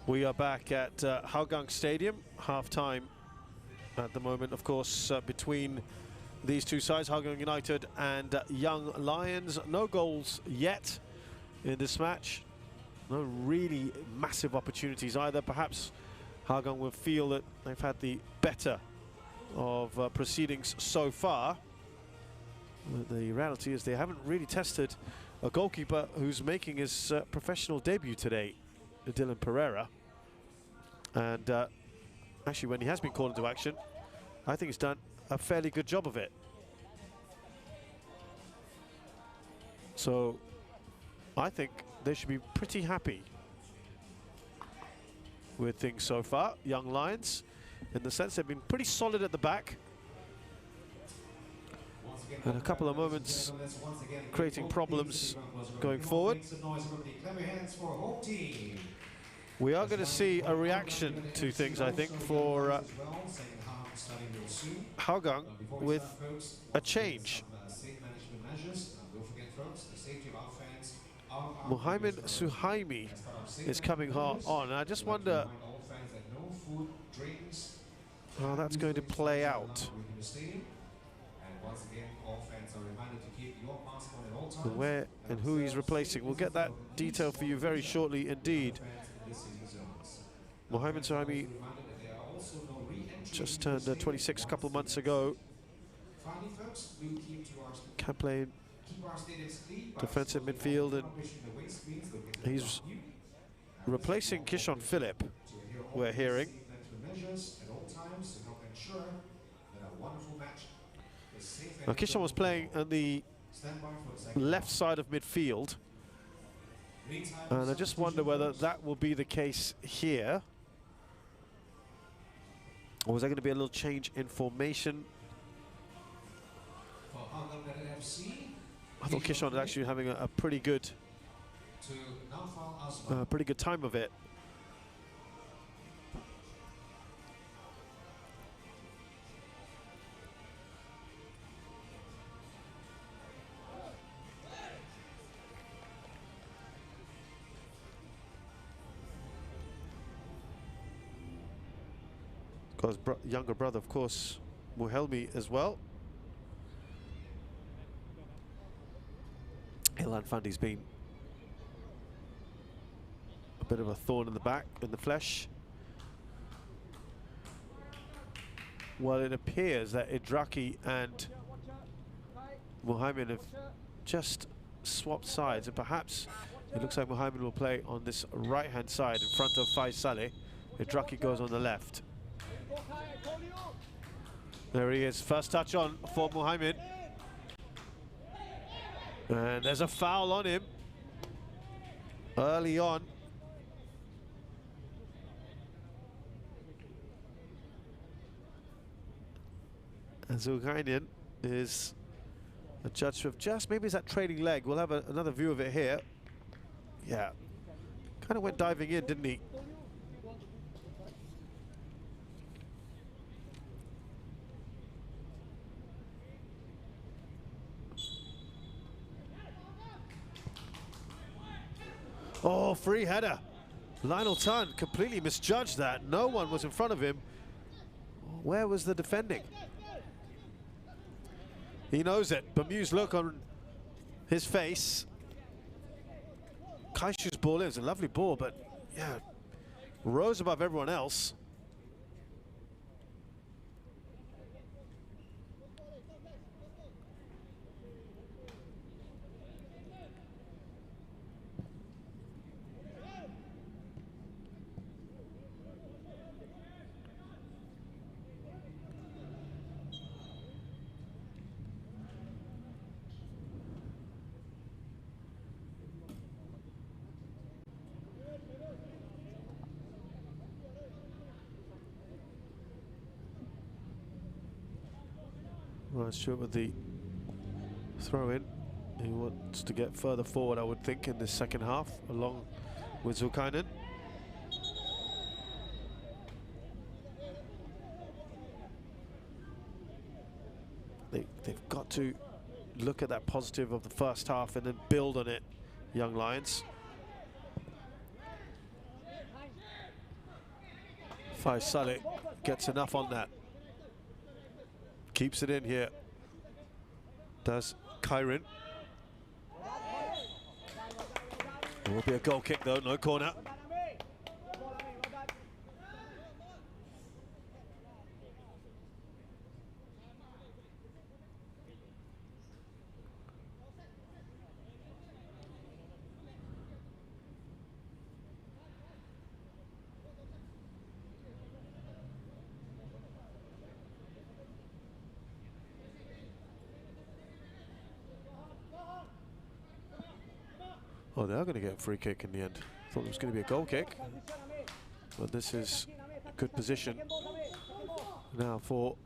We are back at Hougang Stadium, half-time at the moment, of course, between these two sides, Hougang United and Young Lions. No goals yet in this match. No really massive opportunities either. Perhaps Hougang will feel that they've had the better of proceedings so far. But the reality is they haven't really tested a goalkeeper who's making his professional debut today, Dylan Pereira. And actually, when he has been called into action, I think he's done a fairly good job of it. So I think they should be pretty happy with things so far, Young Lions, in the sense they've been pretty solid at the back. And a couple of moments creating problems going forward. We are going to see a reaction to things, I think, for Hougang with a change. Muhammad Suhaimi is coming on. I just wonder how that's going to play out. And where and who he's replacing. We'll get that detail for you very shortly indeed. Mohamed Suhaimi just turned 26 a couple of months ago. Can play in defensive midfield, and he's replacing Kishon Philip, we're hearing. Now, Kishon was playing on the left side of midfield, and I just wonder whether that will be the case here. Or was there going to be a little change in formation? I thought Kishon was actually having a pretty good time of it. His younger brother, of course, Muhelmi as well. Ilan Fandi's been a bit of a thorn in the back, in the flesh. Well, it appears that Idraki and Muhammad have just swapped sides, and perhaps it looks like Muhammad will play on this right-hand side in front of Faiz Saleh. Idraki goes on the left. There he is, first touch on for Muhammad. And there's a foul on him. early on. And Zulkarnain is a judge of just, maybe it's that trailing leg. We'll have another view of it here. Yeah, kind of went diving in, didn't he? Oh, free header. Lionel Tan completely misjudged that. No one was in front of him. Where was the defending? He knows it. Bemused look on his face. Kaishu's ball is a lovely ball, but yeah, rose above everyone else. Right, Stewart with the throw in. He wants to get further forward, I would think, in the second half, along with Zulkarnain. They've got to look at that positive of the first half and then build on it, young Lions. Faisal gets enough on that. Keeps it in here. Does Kyrin. It will be a goal kick though, no corner. Oh, they are going to get a free kick in the end. Thought it was going to be a goal kick. But this is a good position now for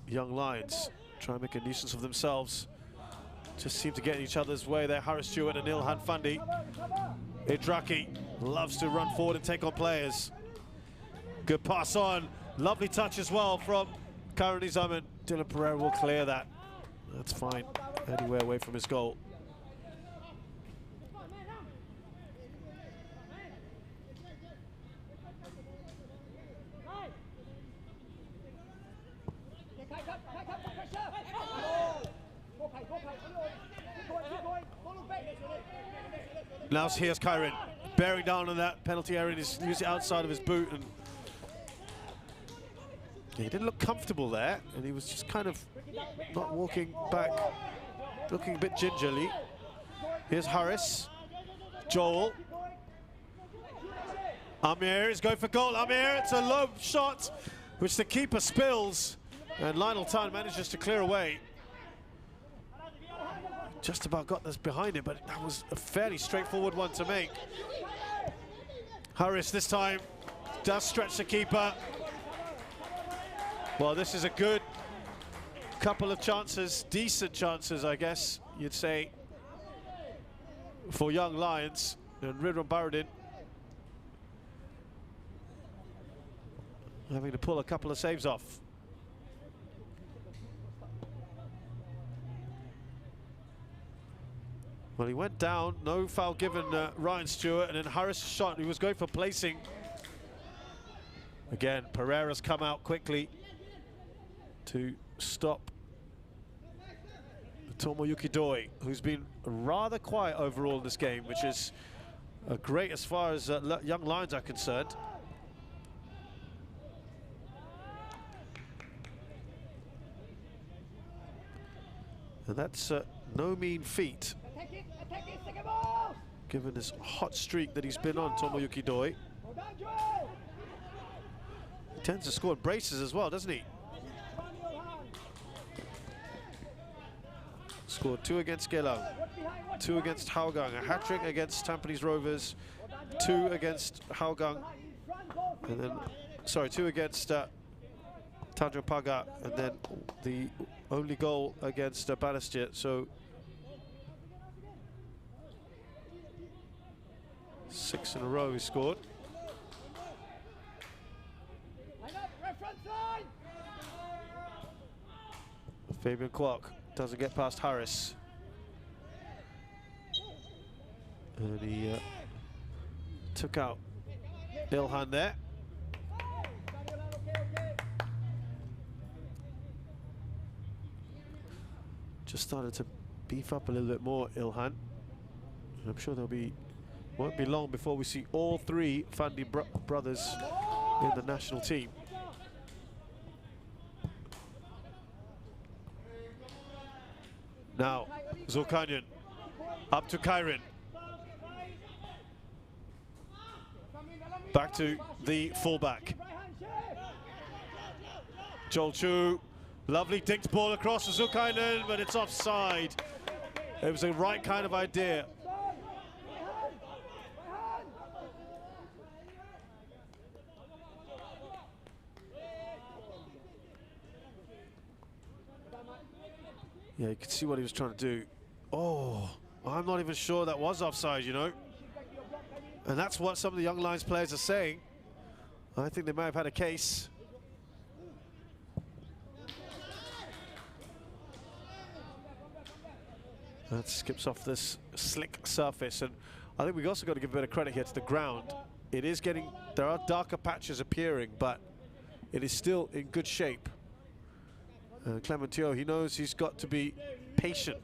young Lions. Try and make a nuisance of themselves. Just seem to get in each other's way there. Harris Stewart and Ilhan Fundi. Idraki loves to run forward and take on players. Good pass on. Lovely touch as well from Karen Nizaman. Dylan Pereira will clear that. That's fine. Anywhere away from his goal. Now here's Kyrin, bearing down on that penalty area, and he's used it outside of his boot, and he didn't look comfortable there, and he was just kind of not walking back, looking a bit gingerly. Here's Harris, Joel. Amir is going for goal. Amir, it's a low shot, which the keeper spills, and Lionel Tan manages to clear away. Just about got this behind him, but that was a fairly straightforward one to make. Harris this time does stretch the keeper. Well, this is a good couple of chances, decent chances, I guess you'd say, for young Lions. And Ridwan Baradin having to pull a couple of saves off. Well, he went down, no foul given Ryan Stewart, and then Harris shot, he was going for placing. Again, Pereira's come out quickly to stop Tomoyuki Doi, who's been rather quiet overall in this game, which is great as far as young Lions are concerned. And that's no mean feat, given this hot streak that he's been on, Tomoyuki Doi. He tends to score in braces as well, doesn't he? Scored 2 against Geelong, 2 against Hougang, a hat-trick against Tampines Rovers, 2 against Hougang, and then, sorry, 2 against Tanjung Pagar, and then the only goal against Balestier. So 6 in a row he scored. Fabian Kwok doesn't get past Harris. And he took out Ilhan there. Just started to beef up a little bit more, Ilhan. And I'm sure won't be long before we see all 3 Fandi brothers in the national team. Now, Zulkarnain up to Kairin. Back to the fullback. Joel Chu, lovely dinked ball across to Zulkarnain, but it's offside. It was the right kind of idea. Yeah, you can see what he was trying to do. Oh, I'm not even sure that was offside, you know. And that's what some of the young Lions players are saying. I think they may have had a case. That skips off this slick surface, and I think we've also got to give a bit of credit here to the ground. It is getting, there are darker patches appearing, but it is still in good shape. Clementio, he knows he's got to be patient.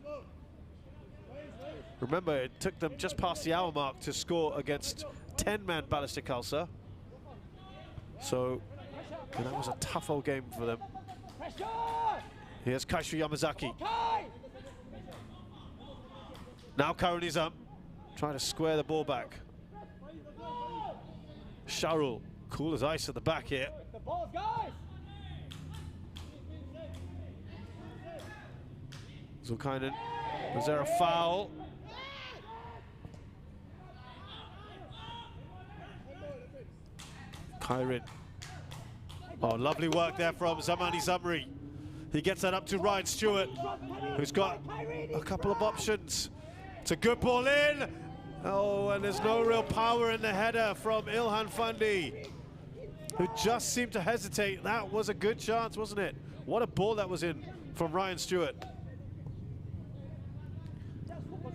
Remember, it took them just past the hour mark to score against 10-man Balestier Khalsa. So, and that was a tough old game for them. Here's Kaishu Yamazaki. Now Karanizam trying to square the ball back. Sharul, cool as ice at the back here. Zulkarnain, was there a foul? Kairin. Oh, lovely work there from Zamani Zamri. He gets that up to Ryan Stewart, who's got a couple of options. It's a good ball in. Oh, and there's no real power in the header from Ilhan Fandi, who just seemed to hesitate. That was a good chance, wasn't it? What a ball that was in from Ryan Stewart.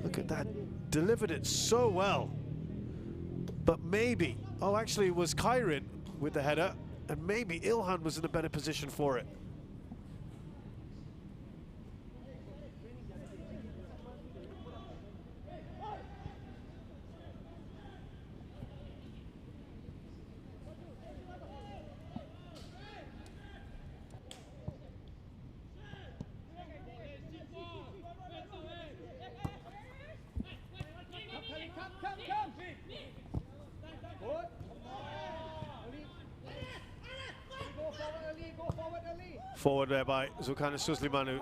Look at that, delivered it so well. But maybe, oh, actually it was Kairin with the header, and maybe Ilhan was in a better position for it. Forward there by Zulkarnain Suslimanu,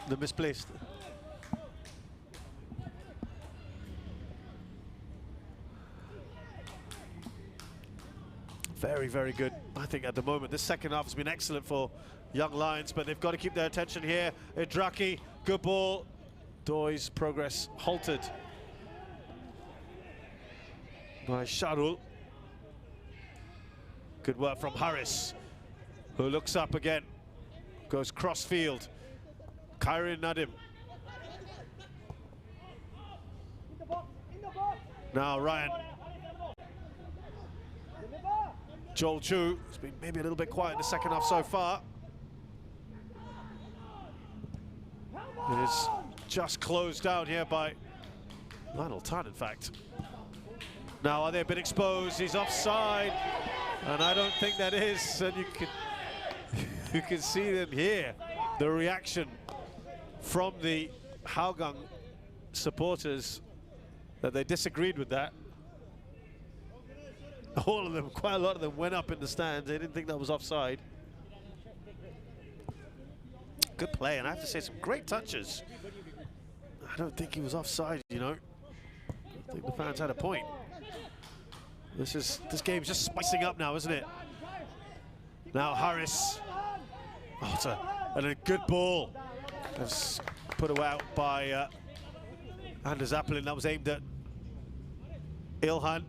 the misplaced. Very, very good, I think, at the moment. This second half has been excellent for young Lions, but they've got to keep their attention here. Idraki, good ball. Doy's progress halted by Sharul. Good work from Harris, who looks up again, goes cross field. Kairin Nadim. Now Ryan. Joel Chu has been maybe a little bit quiet in the second half so far. It is just closed down here by Lionel Tan, in fact. Now are they a bit exposed? He's offside, and I don't think that is. And you can see them here, the reaction from the Hougang supporters, that they disagreed with that. All of them, quite a lot of them, went up in the stands. They didn't think that was offside. Good play, and I have to say, some great touches. I don't think he was offside, you know. I think the fans had a point. This game's just spicing up now, isn't it? Now Harris. Oh, it's a good ball. That's put out by Anders Appelin. That was aimed at Ilhan.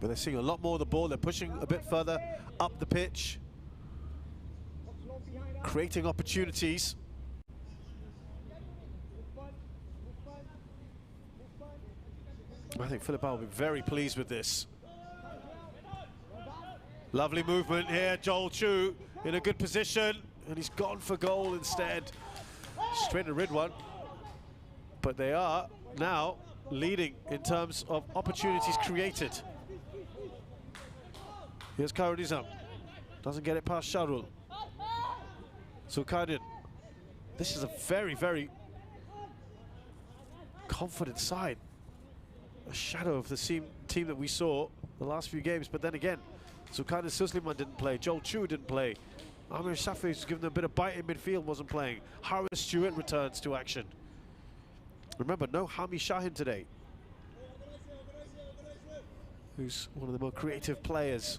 But they're seeing a lot more of the ball. They're pushing a bit further up the pitch, creating opportunities. I think Philippine will be very pleased with this. Lovely movement here. Joel Chu in a good position, and he's gone for goal instead. Straight to Ridwan. But they are now leading in terms of opportunities created. Here's Karanizam. Doesn't get it past Sharul. Zulkarnain. This is a very, very confident side. A shadow of the team that we saw the last few games. But then again, Zulkarnain Susliman didn't play. Joel Chu didn't play. Amir Safi, who's given them a bit of bite in midfield, wasn't playing. Harris Stewart returns to action. Remember, no Hami Shahin today, who's one of the more creative players.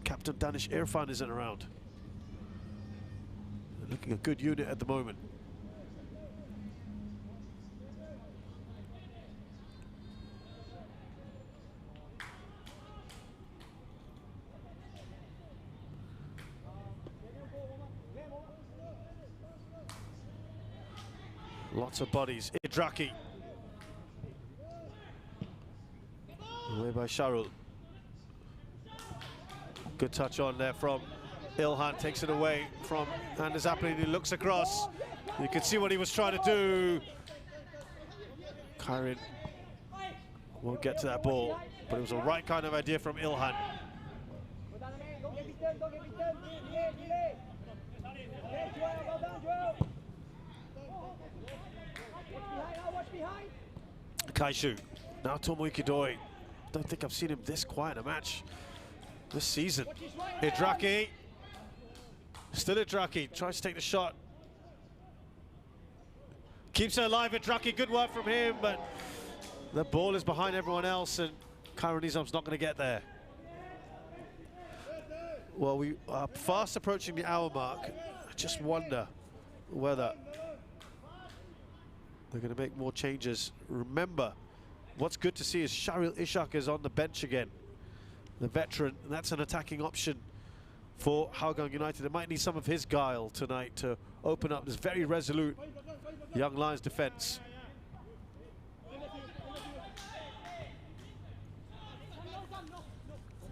Captain Danish Irfan isn't around. They're looking a good unit at the moment. Lots of bodies. Idraki. Away by Sharul. Good touch on there from Ilhan. Takes it away from Anders Appelin. He looks across. You can see what he was trying to do. Kairin won't get to that ball, but it was the right kind of idea from Ilhan. Kaishu. Now Tomoyuki Doi. Don't think I've seen him this quiet in a match this season. Idraki. Still Idraki. Tries to take the shot. Keeps it alive, Idraki. Good work from him, but the ball is behind everyone else, and Karanizam's not going to get there. Well, we are fast approaching the hour mark. I just wonder whether they're going to make more changes. Remember, what's good to see is Sharil Ishak is on the bench again, the veteran, and that's an attacking option for Hougang United. They might need some of his guile tonight to open up this very resolute Young Lions defence.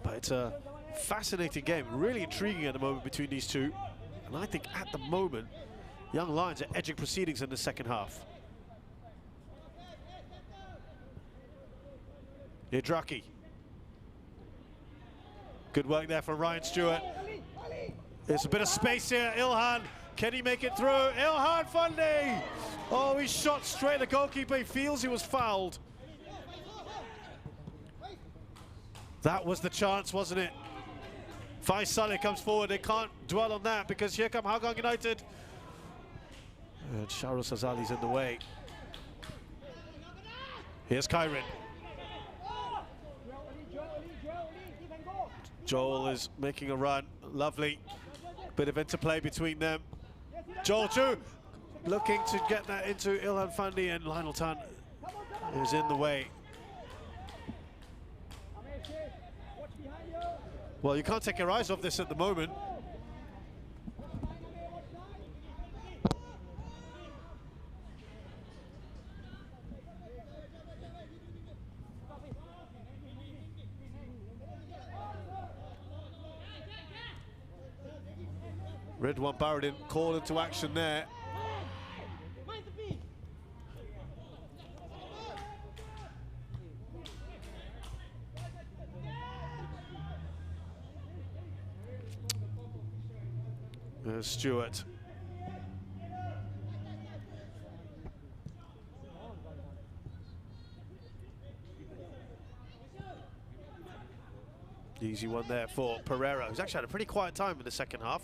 But it's a fascinating game, really intriguing at the moment between these two. And I think at the moment, Young Lions are edging proceedings in the second half. Idraki. Good work there for Ryan Stewart. There's a bit of space here. Ilhan, can he make it through? Ilhan Fundi! Oh, he shot straight at the goalkeeper. He feels he was fouled. That was the chance, wasn't it? Faisal comes forward. They can't dwell on that because here come Hougang United. And Sharul Sazali's in the way. Here's Kairin. Joel is making a run. Lovely bit of interplay between them. Joel Chu looking to get that into Ilhan Fundi, and Lionel Tan is in the way. Well, you can't take your eyes off this at the moment. Ridwan Baradin called into action there. There's Stewart. Easy one there for Pereira, who's actually had a pretty quiet time in the second half.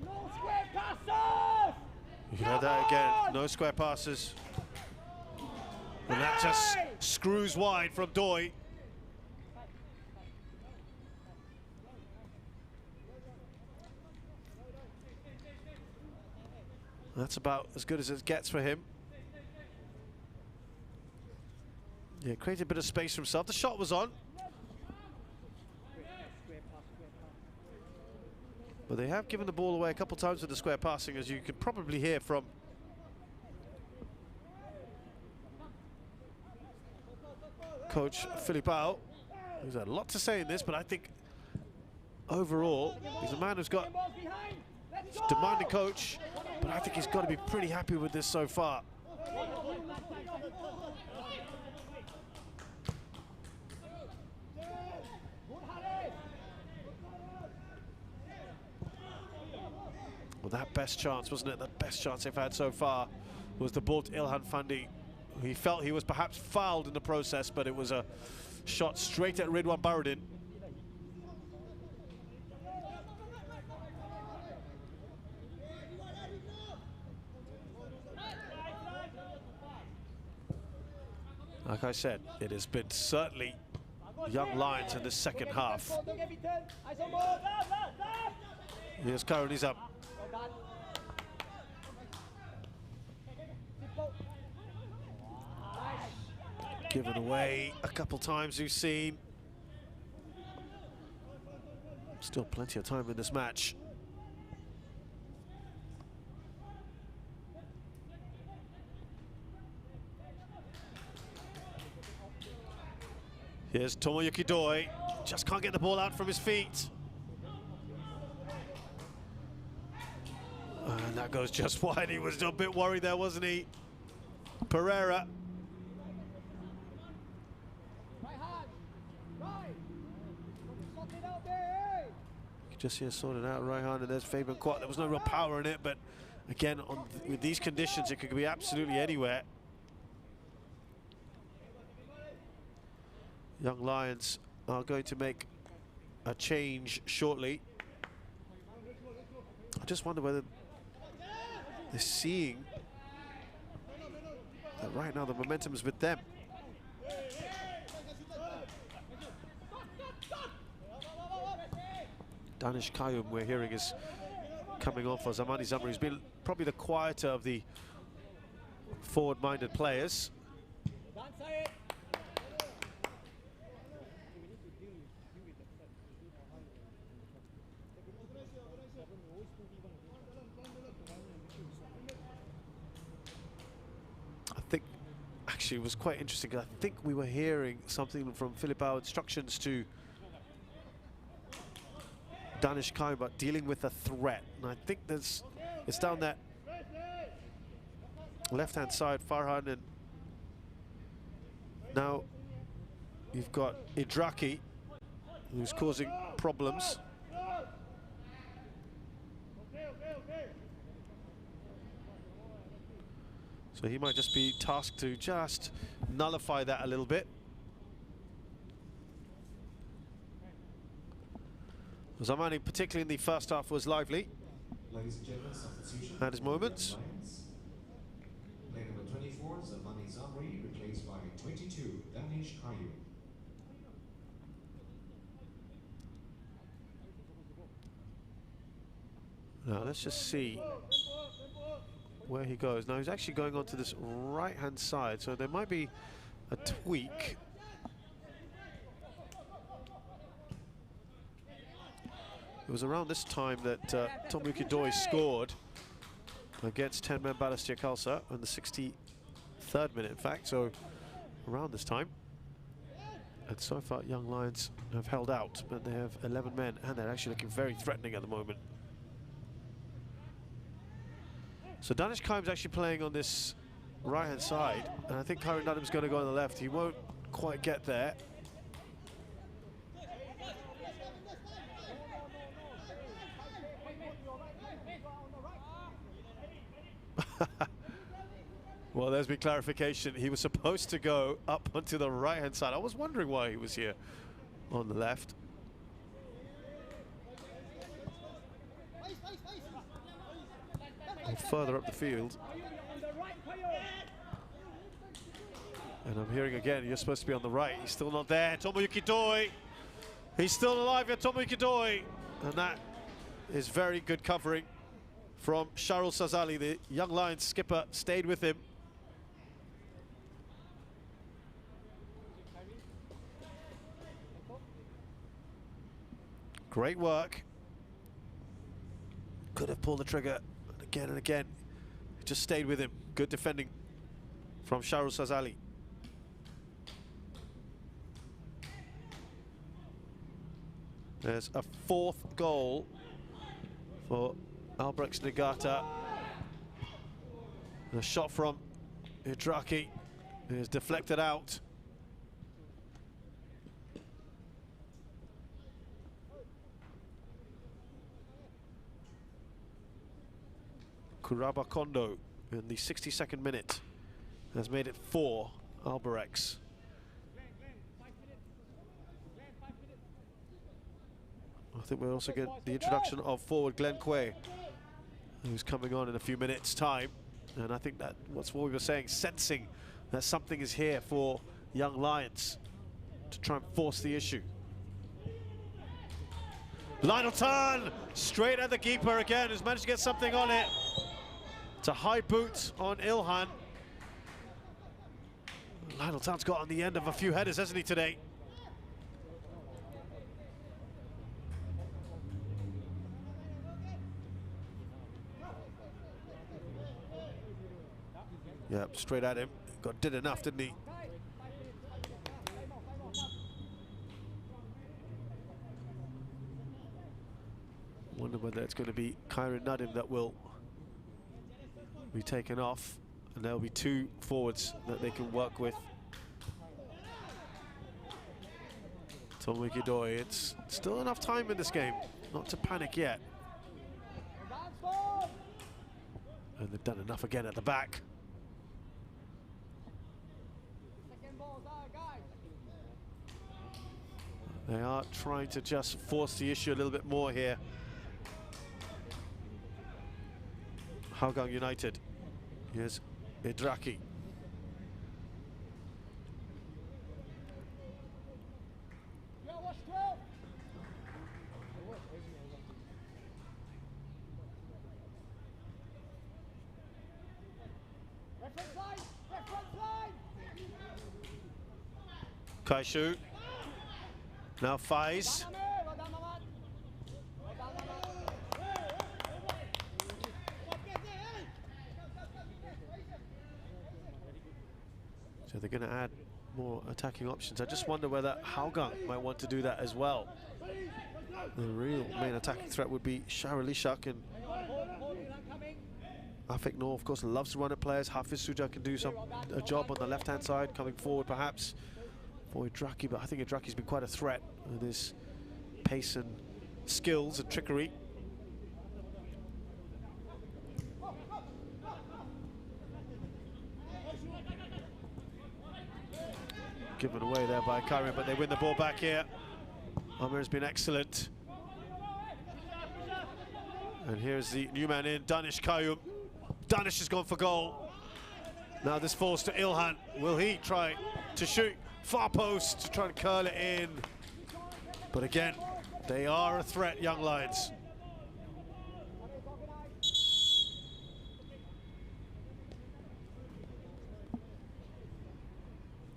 No square passes! You heard that again, no square passes. And that just screws wide from Doi. That's about as good as it gets for him. Yeah, created a bit of space for himself. The shot was on. But they have given the ball away a couple times with the square passing, as you can probably hear from Coach Filipao, who's had a lot to say in this, but I think overall he's a man who's got a demanding coach, but I think he's got to be pretty happy with this so far. Well, that best chance, wasn't it? The best chance they've had so far was the ball to Ilhan Fandi. He felt he was perhaps fouled in the process, but it was a shot straight at Ridwan Baradin. Like I said, it has been certainly young Lions in the second half. Here's Karen, he's up. Given away a couple times, you've seen. Still plenty of time in this match. Here's Tomoyuki Doi. Just can't get the ball out from his feet. And that goes just wide. He was a bit worried there, wasn't he? Pereira. You can just see it sorted out, right hand, and there's Fabian Quat. There was no real power in it, but again, with these conditions, it could be absolutely anywhere. Young Lions are going to make a change shortly. I just wonder whether they're seeing that right now the momentum is with them. Danish Kayum, we're hearing, is coming on for Zamani Zamri. He's been probably the quieter of the forward-minded players. I think actually it was quite interesting. I think we were hearing something from Filipao, instructions to Danish Kai about dealing with a threat, and I think it's down that left-hand side, Farhan, and now you've got Idraki, who's causing problems. So he might just be tasked to just nullify that a little bit. Zamani, particularly in the first half, was lively. Ladies and gentlemen, substitution. Had his moments. Player number 24, Zamani Zamri, replaced by 22, Danish Kayu. Now let's just see where he goes. Now he's actually going on to this right-hand side, so there might be a tweak. It was around this time that Tomoyuki Doi scored against 10-man Balestier Khalsa in the 63rd minute, in fact, so around this time. And so far, Young Lions have held out, but they have 11 men, and they're actually looking very threatening at the moment. So Danish Kaim's actually playing on this right-hand side, and I think Kyron Nunnam's going to go on the left. He won't quite get there. Well, there's been clarification. He was supposed to go up onto the right-hand side. I was wondering why he was here on the left. Or further up the field. And I'm hearing again, you're supposed to be on the right. He's still not there. Tomoyuki Doi. He's still alive here, Tomoyuki Doi. And that is very good covering from Charles Sazali. The Young Lions skipper stayed with him. Great work. Could have pulled the trigger again and again. Just stayed with him. Good defending from Charles Sazali. There's a fourth goal for Albrecht Nagata. The shot from Hidraki is deflected out. Kuraba Kondo in the 62nd minute has made it 4 Albrechts. I think we'll also get the introduction of forward Glenn Quay, who's coming on in a few minutes' time. And I think that's what we were saying, sensing that something is here for Young Lions to try and force the issue. Lionel Tan, straight at the keeper again, who's managed to get something on it. It's a high boot on Ilhan. Lionel Tan's got on the end of a few headers, hasn't he, today? Yeah, straight at him. Did enough, didn't he? Wonder whether it's going to be Kyron Nadim that will be taken off, and there'll be 2 forwards that they can work with. Tomoyuki Doi, it's still enough time in this game not to panic yet. And they've done enough again at the back. They are trying to just force the issue a little bit more here. Hougang United. Here's Hidraki. Kaishu. Now Faiz. So they're going to add more attacking options. I just wonder whether Hougang might want to do that as well. The real main attacking threat would be Sharalishak, and Afik Noor, of course, loves to run at players. Hafiz Suja can do a job on the left-hand side, coming forward perhaps for Hidraki, but I think Hidraki's been quite a threat with his pace and skills and trickery. Given away there by Karim, but they win the ball back here. Amir has been excellent. And here's the new man in, Danish Kayum. Danish has gone for goal. Now this falls to Ilhan. Will he try to shoot? Far post to try and curl it in. But again, they are a threat, Young Lions.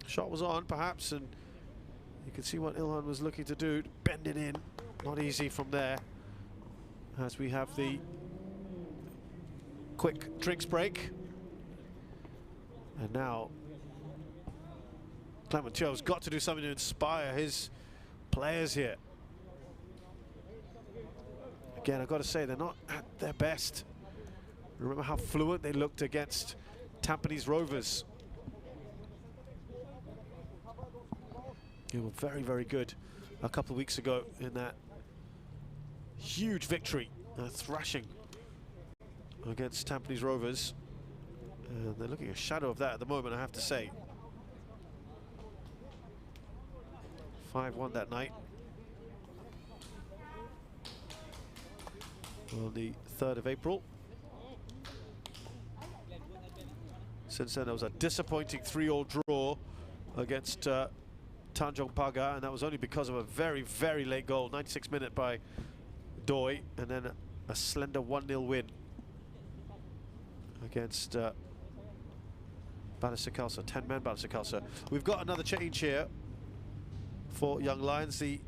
Shot was on, perhaps, and you can see what Ilhan was looking to do, bend it in. Not easy from there, as we have the quick drinks break. And now Clement Tio's got to do something to inspire his players here. Again, I've got to say, they're not at their best. Remember how fluent they looked against Tampines Rovers. They were very, very good a couple of weeks ago in that huge victory, thrashing against Tampines Rovers. And they're looking a shadow of that at the moment, I have to say. 5-1 that night. On the 3rd of April. Since then, there was a disappointing 3-all draw against Tanjong Pagar, and that was only because of a very, very late goal, 96th minute by Doi, and then a slender 1-0 win against Batista Khalsa, 10-man Batista Khalsa. We've got another change here for Young Lions. The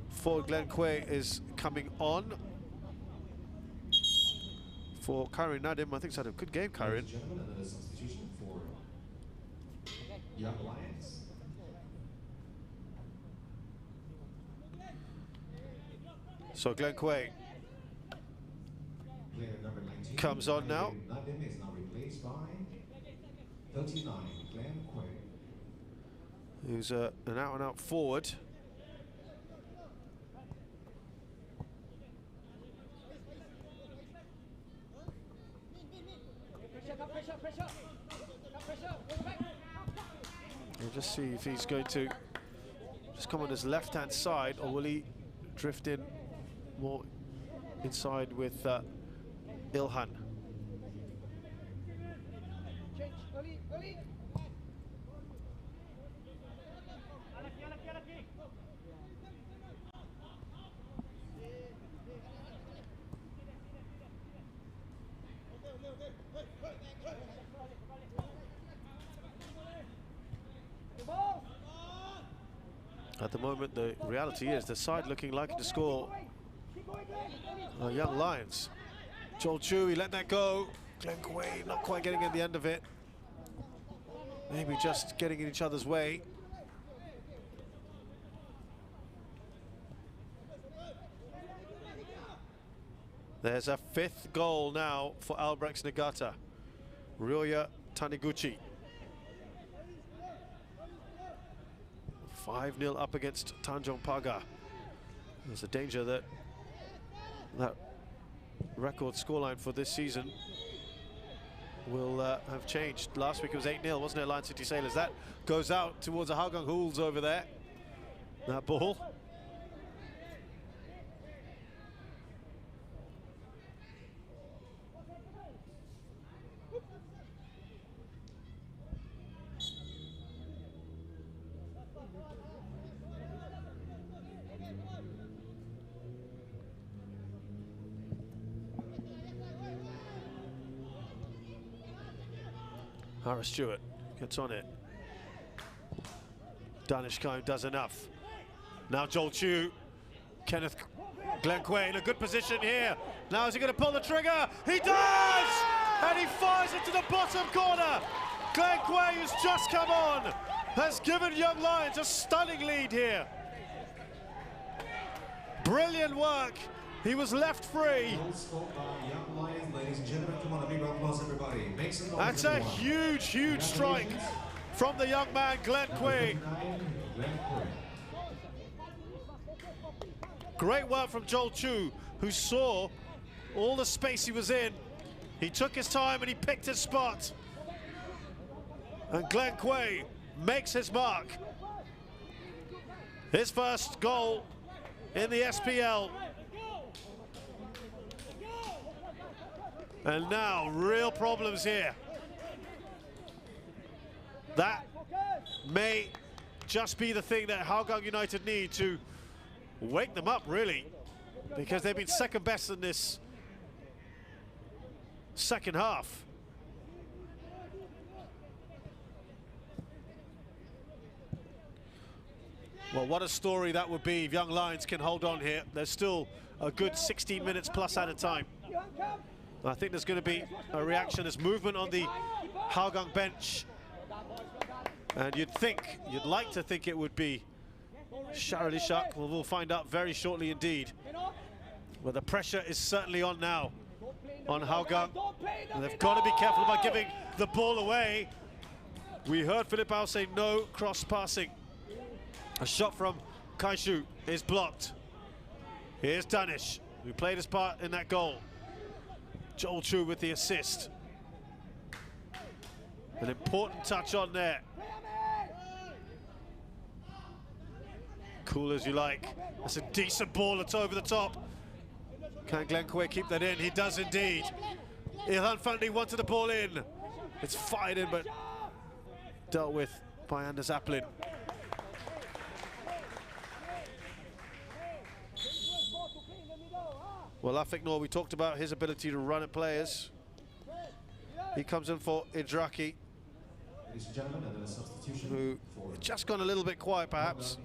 forward Glenn Quay is coming on for Kairin Nadim. I think it's had a good game, Kairin. Another substitution for Young Lions. So Glenn Quay Player number 19 comes on now. Nadim is now replaced by 39, Glenn Quay. Who's an out-and-out forward. We'll just see if he's going to just come on his left-hand side, or will he drift in more inside with Ilhan. At the moment, the reality is the side looking likely to score Young Lions. Joel Chu, he let that go. Glenn Quay not quite getting in the end of it. Maybe just getting in each other's way. There's a 5th goal now for Albrechts Niigata. Ryoya Taniguchi. 5-0 up against Tanjong Pagar. There's a danger that that record scoreline for this season will have changed. Last week it was 8-0, wasn't it, Lion City Sailors? That goes out towards the Hougang Hools over there. That ball. Harris Stewart gets on it. Danish Kime does enough. Now Joel Chu. Glenn Quay in a good position here. Now is he going to pull the trigger? He does! And he fires it to the bottom corner. Glenn Quay, who's just come on, has given Young Lions a stunning lead here. Brilliant work. He was left free. Young Lions, ladies and gentlemen, come on, a big round of applause, everybody. Make some noise. That's a huge, huge strike from the young man, Glenn Quay. Great work from Joel Chu, who saw all the space he was in. He took his time and he picked his spot. And Glenn Quay makes his mark. His first goal in the SPL. And now, real problems here. That may just be the thing that Hougang United need to wake them up, really, because they've been second best in this second half. Well, what a story that would be if Young Lions can hold on here. There's still a good 16 minutes plus at a time. I think there's going to be a reaction. There's movement on the Hougang bench. And you'd like to think it would be Sharali Shak. Well, we'll find out very shortly indeed. But the pressure is certainly on now on Hougang. And they've got to be careful about giving the ball away. We heard Philippao say no cross passing. A shot from Kaishu is blocked. Here's Danish, who played his part in that goal. Joel Chu with the assist. An important touch on there. Cool as you like. That's a decent ball that's over the top. Can Glencoe keep that in? He does indeed. Ilhan Fandi wanted the ball in. It's fired in, but dealt with by Anders Applin. Well, Afik we talked about his ability to run at players. He comes in for Idraki, who just gone a little bit quiet, perhaps.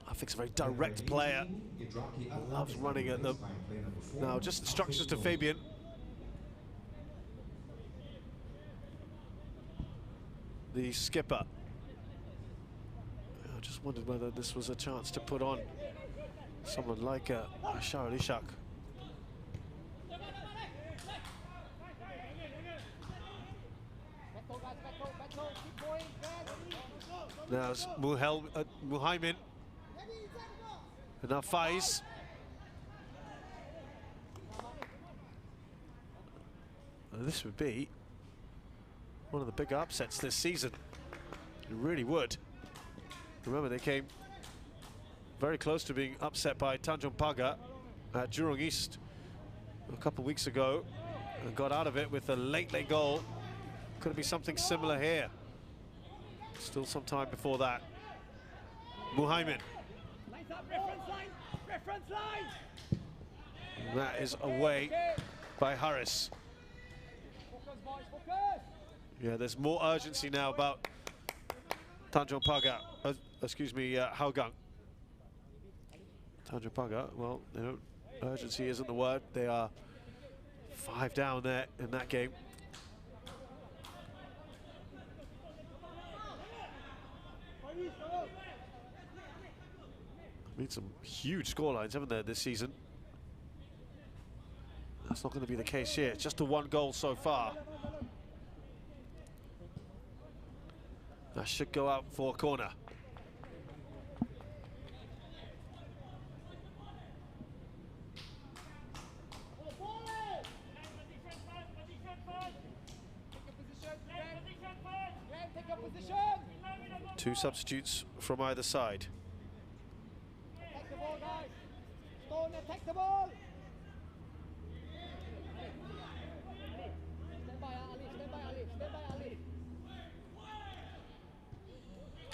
Afik's a very direct player. Loves running at them. Now, just instructions to Fabian. The skipper. I just wondered whether this was a chance to put on someone like Shahar Ishak. Now it's Muhaimin. And now Faiz. This would be one of the big upsets this season. It really would. Remember, they came very close to being upset by Tanjung Pagar at Jurong East a couple of weeks ago and got out of it with a late goal. Could it be something similar here? Still some time before that. Muhaimin. And that is away by Harris. Yeah, there's more urgency now about Tanjung Pagar. Excuse me, Hougang. Tanjung Pagar, well, you know, urgency isn't the word. They are 5 down there in that game. I mean, some huge scorelines, haven't there, this season? That's not going to be the case here. It's just a 1 goal so far. That should go out for a corner. Two substitutes from either side. Attack the ball, guys. Stone, attack the ball. Stand by Ali, stand by Ali, stand by Ali.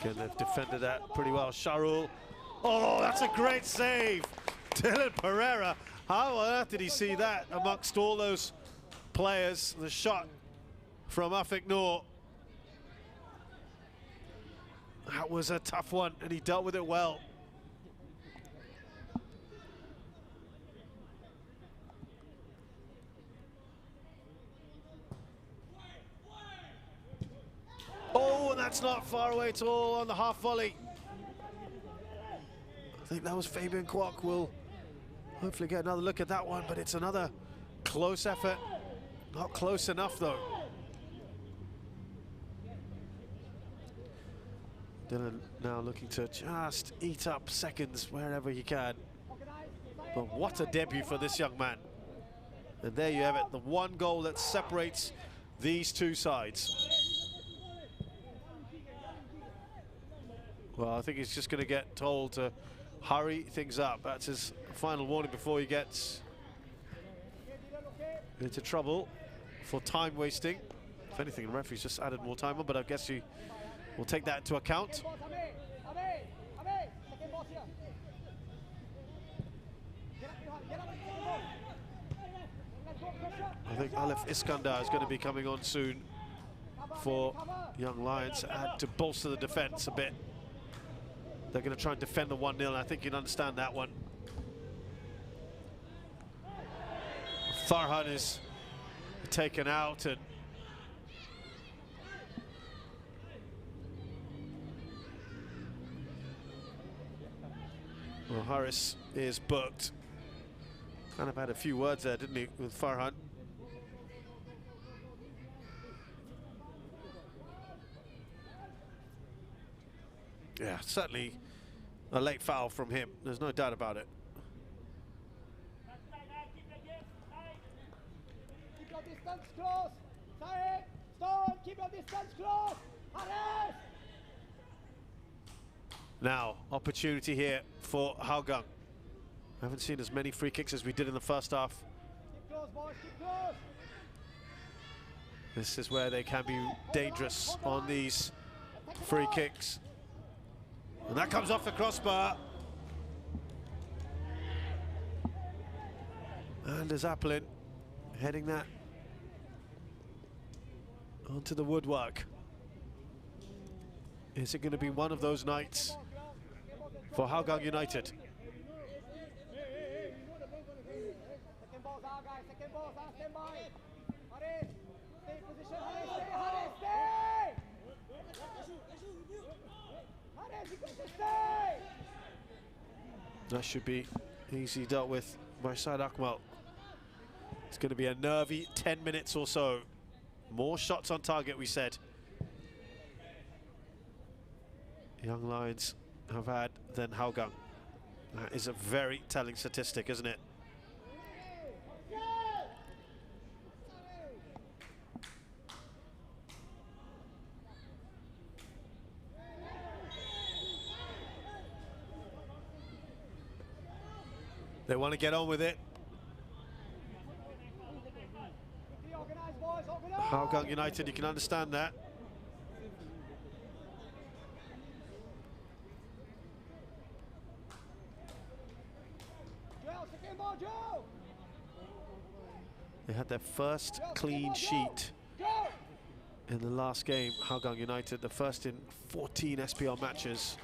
Again, they've defended that pretty well. Sharul. Oh, that's a great save. Dylan Pereira. How on earth did he see that amongst all those players? The shot from Afik Noor. That was a tough one, and he dealt with it well. Oh, and that's not far away at all on the half volley. I think that was Fabian Kwok. We'll hopefully get another look at that one, but it's another close effort. Not close enough, though. Dylan now looking to just eat up seconds wherever he can. But what a debut for this young man. And there you have it, the 1 goal that separates these two sides. Well, I think he's just going to get told to hurry things up. That's his final warning before he gets into trouble for time wasting. If anything, the referee's just added more time on, but I guess he will take that into account. I think Aleph Iskandar is going to be coming on soon for Young Lions to bolster the defence a bit. They're going to try and defend the 1-0, and I think you can understand that one. Farhan is taken out, and well, Harris is booked. Kind of had a few words there, didn't he, with Farhan? Yeah, certainly a late foul from him. There's no doubt about it. your distance close. Sorry. Stone, keep your distance close. Harris. Now, opportunity here for Hougang. I haven't seen as many free kicks as we did in the first half. Keep close, boys. Keep close. This is where they can be dangerous on these free kicks. And that comes off the crossbar. And there's Applin heading that onto the woodwork. Is it going to be one of those nights for Hougang United? Second balls out, guys. Second balls out. Stand by. Harris. Stay in position. Harris, stay. Harris, stay. Harris, you got to stay. That should be easy dealt with by Saad Akmal. It's going to be a nervy 10 minutes or so. More shots on target, we said. Young Lions have had than Hougang. That is a very telling statistic, isn't it? They want to get on with it. Organize, boys. Organize. Hougang United, you can understand that. Joe, second ball, Joe. They had their first clean sheet Go. in the last game, Hougang United, the first in 14 SPL matches.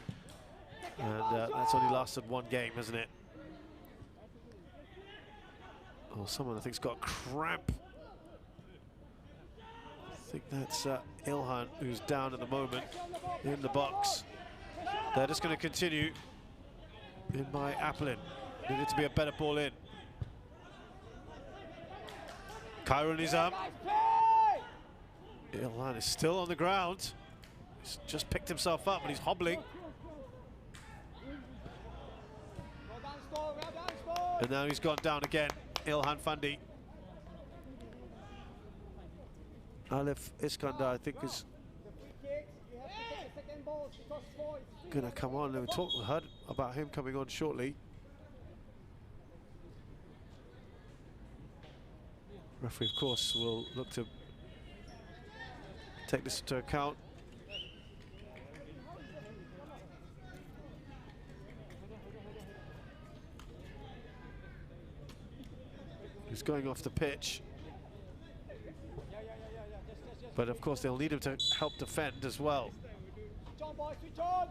And that's only lasted one game, hasn't it? Oh, someone I think's got cramp. I think that's Ilhan, who's down at the moment in the box. They're just going to continue in by Applin. Needed to be a better ball in. Khairul Nizam. Ilhan is still on the ground. He's just picked himself up, but he's hobbling. And now he's gone down again. Ilhan Fandi. Alif Iskandar, I think, is going to come on. We heard about him coming on shortly. Referee, of course, will look to take this into account. He's going off the pitch. But of course they'll need him to help defend as well. Switch on, boys, switch on.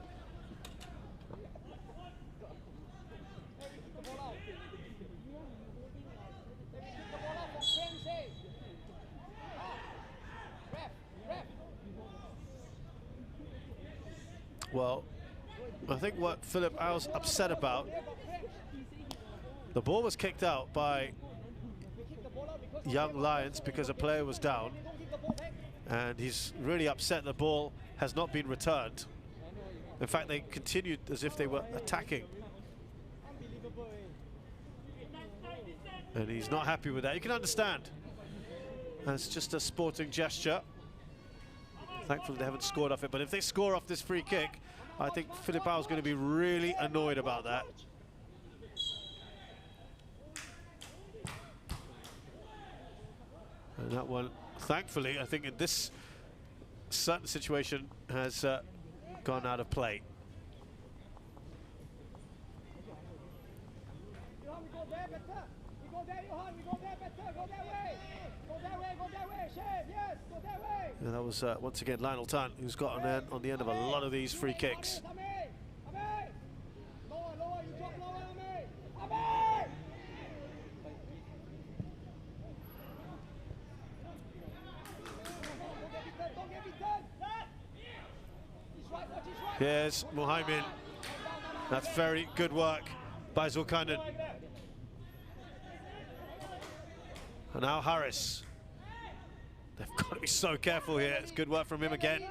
Well, I think what Philip Au's upset about, the ball was kicked out by Young Lions because a player was down, and he's really upset the ball has not been returned. In fact, they continued as if they were attacking. And he's not happy with that. You can understand. That's just a sporting gesture. Thankfully they haven't scored off it, but if they score off this free kick, I think Philip Au's going to be really annoyed about that. And that one, thankfully, I think in this certain situation has gone out of play. Johan, we go there better. We go there, Johan. We go there better. Go that way. Go that way. Go that way. Shane, yes. Go that way. And that was once again Lionel Tan, who's got on the end of a lot of these free kicks. Lower, lower. You drop lower, Ame. Don't get beaten. He's right, watch, he's right. Here's Muhaimin. That's very good work by Zulkarnain. And now Harris. They've got to be so careful here. It's good work from him again.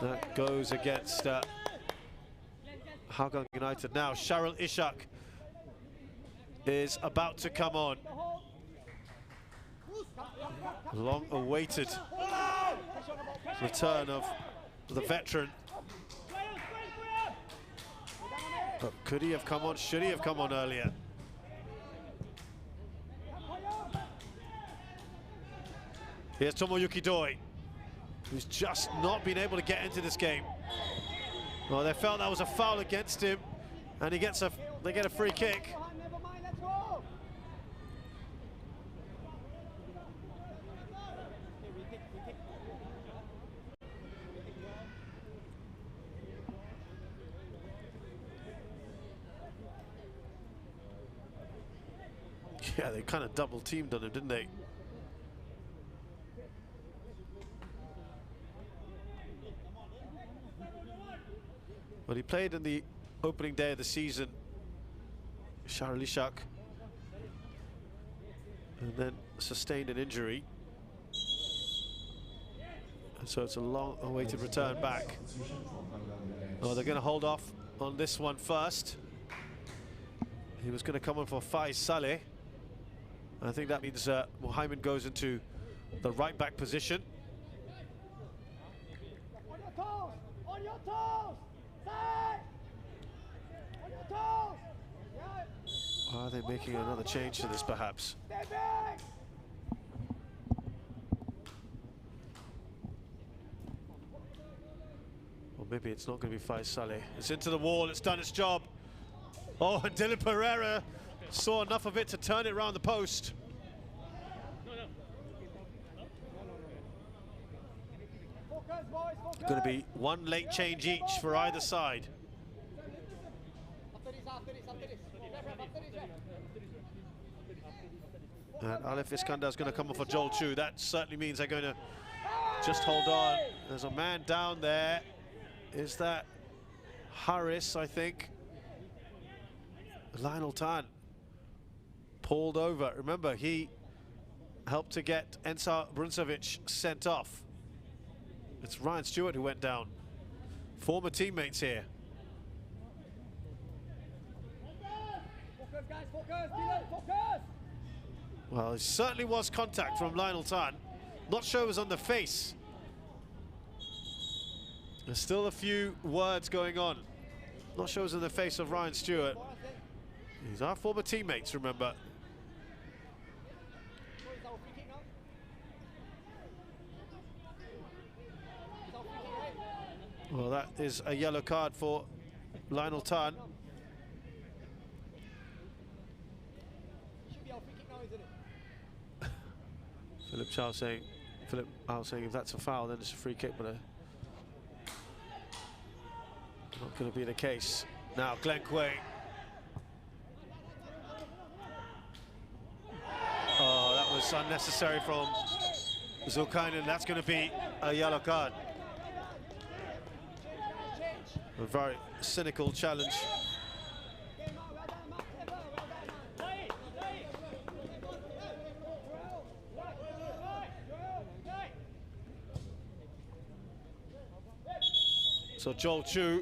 That goes against Hougang United. Now Sharil Ishak is about to come on. Long-awaited return of the veteran. But could he have come on? Should he have come on earlier? Here's Tomoyuki Doi, who's just not been able to get into this game. Well, they felt that was a foul against him, and they get a free kick. Yeah, they kind of double teamed on him, didn't they? Well, he played in the opening day of the season, Charles Ishak, and then sustained an injury. And so it's a long-awaited return back. Oh, they're going to hold off on this one first. He was going to come on for Faiz Saleh. I think that means Mohamed goes into the right-back position. On your toes! On your toes! Side! On your toes! Yeah. Are they making another change to this, perhaps? Stay back! Or maybe it's not going to be Faiz Saleh. It's into the wall, it's done its job. Oh, and Dylan Pereira saw enough of it to turn it around the post. Focus, boys, focus! Going to be one late change each for either side. After this. After this. And Alif Iskandar is going to come off for Joel Chu. That certainly means they're going to just hold on. There's a man down there. Is that Harris, I think? Lionel Tan pulled over. Remember, he helped to get Ensar Bruncevic sent off. It's Ryan Stewart who went down. Former teammates here. Focus, guys, focus! Dylan, focus! Well, it certainly was contact from Lionel Tan. Not sure it was on the face. There's still a few words going on. Not sure it was in the face of Ryan Stewart. These are former teammates, remember. Well, that is a yellow card for Lionel Tan. Should be our free kick now, isn't it? Philip Al saying if that's a foul, then it's a free kick, but not going to be the case. Now Glenn Quay. Oh, that was unnecessary from Zulkarnain. That's going to be a yellow card. A very cynical challenge. So Joel Chu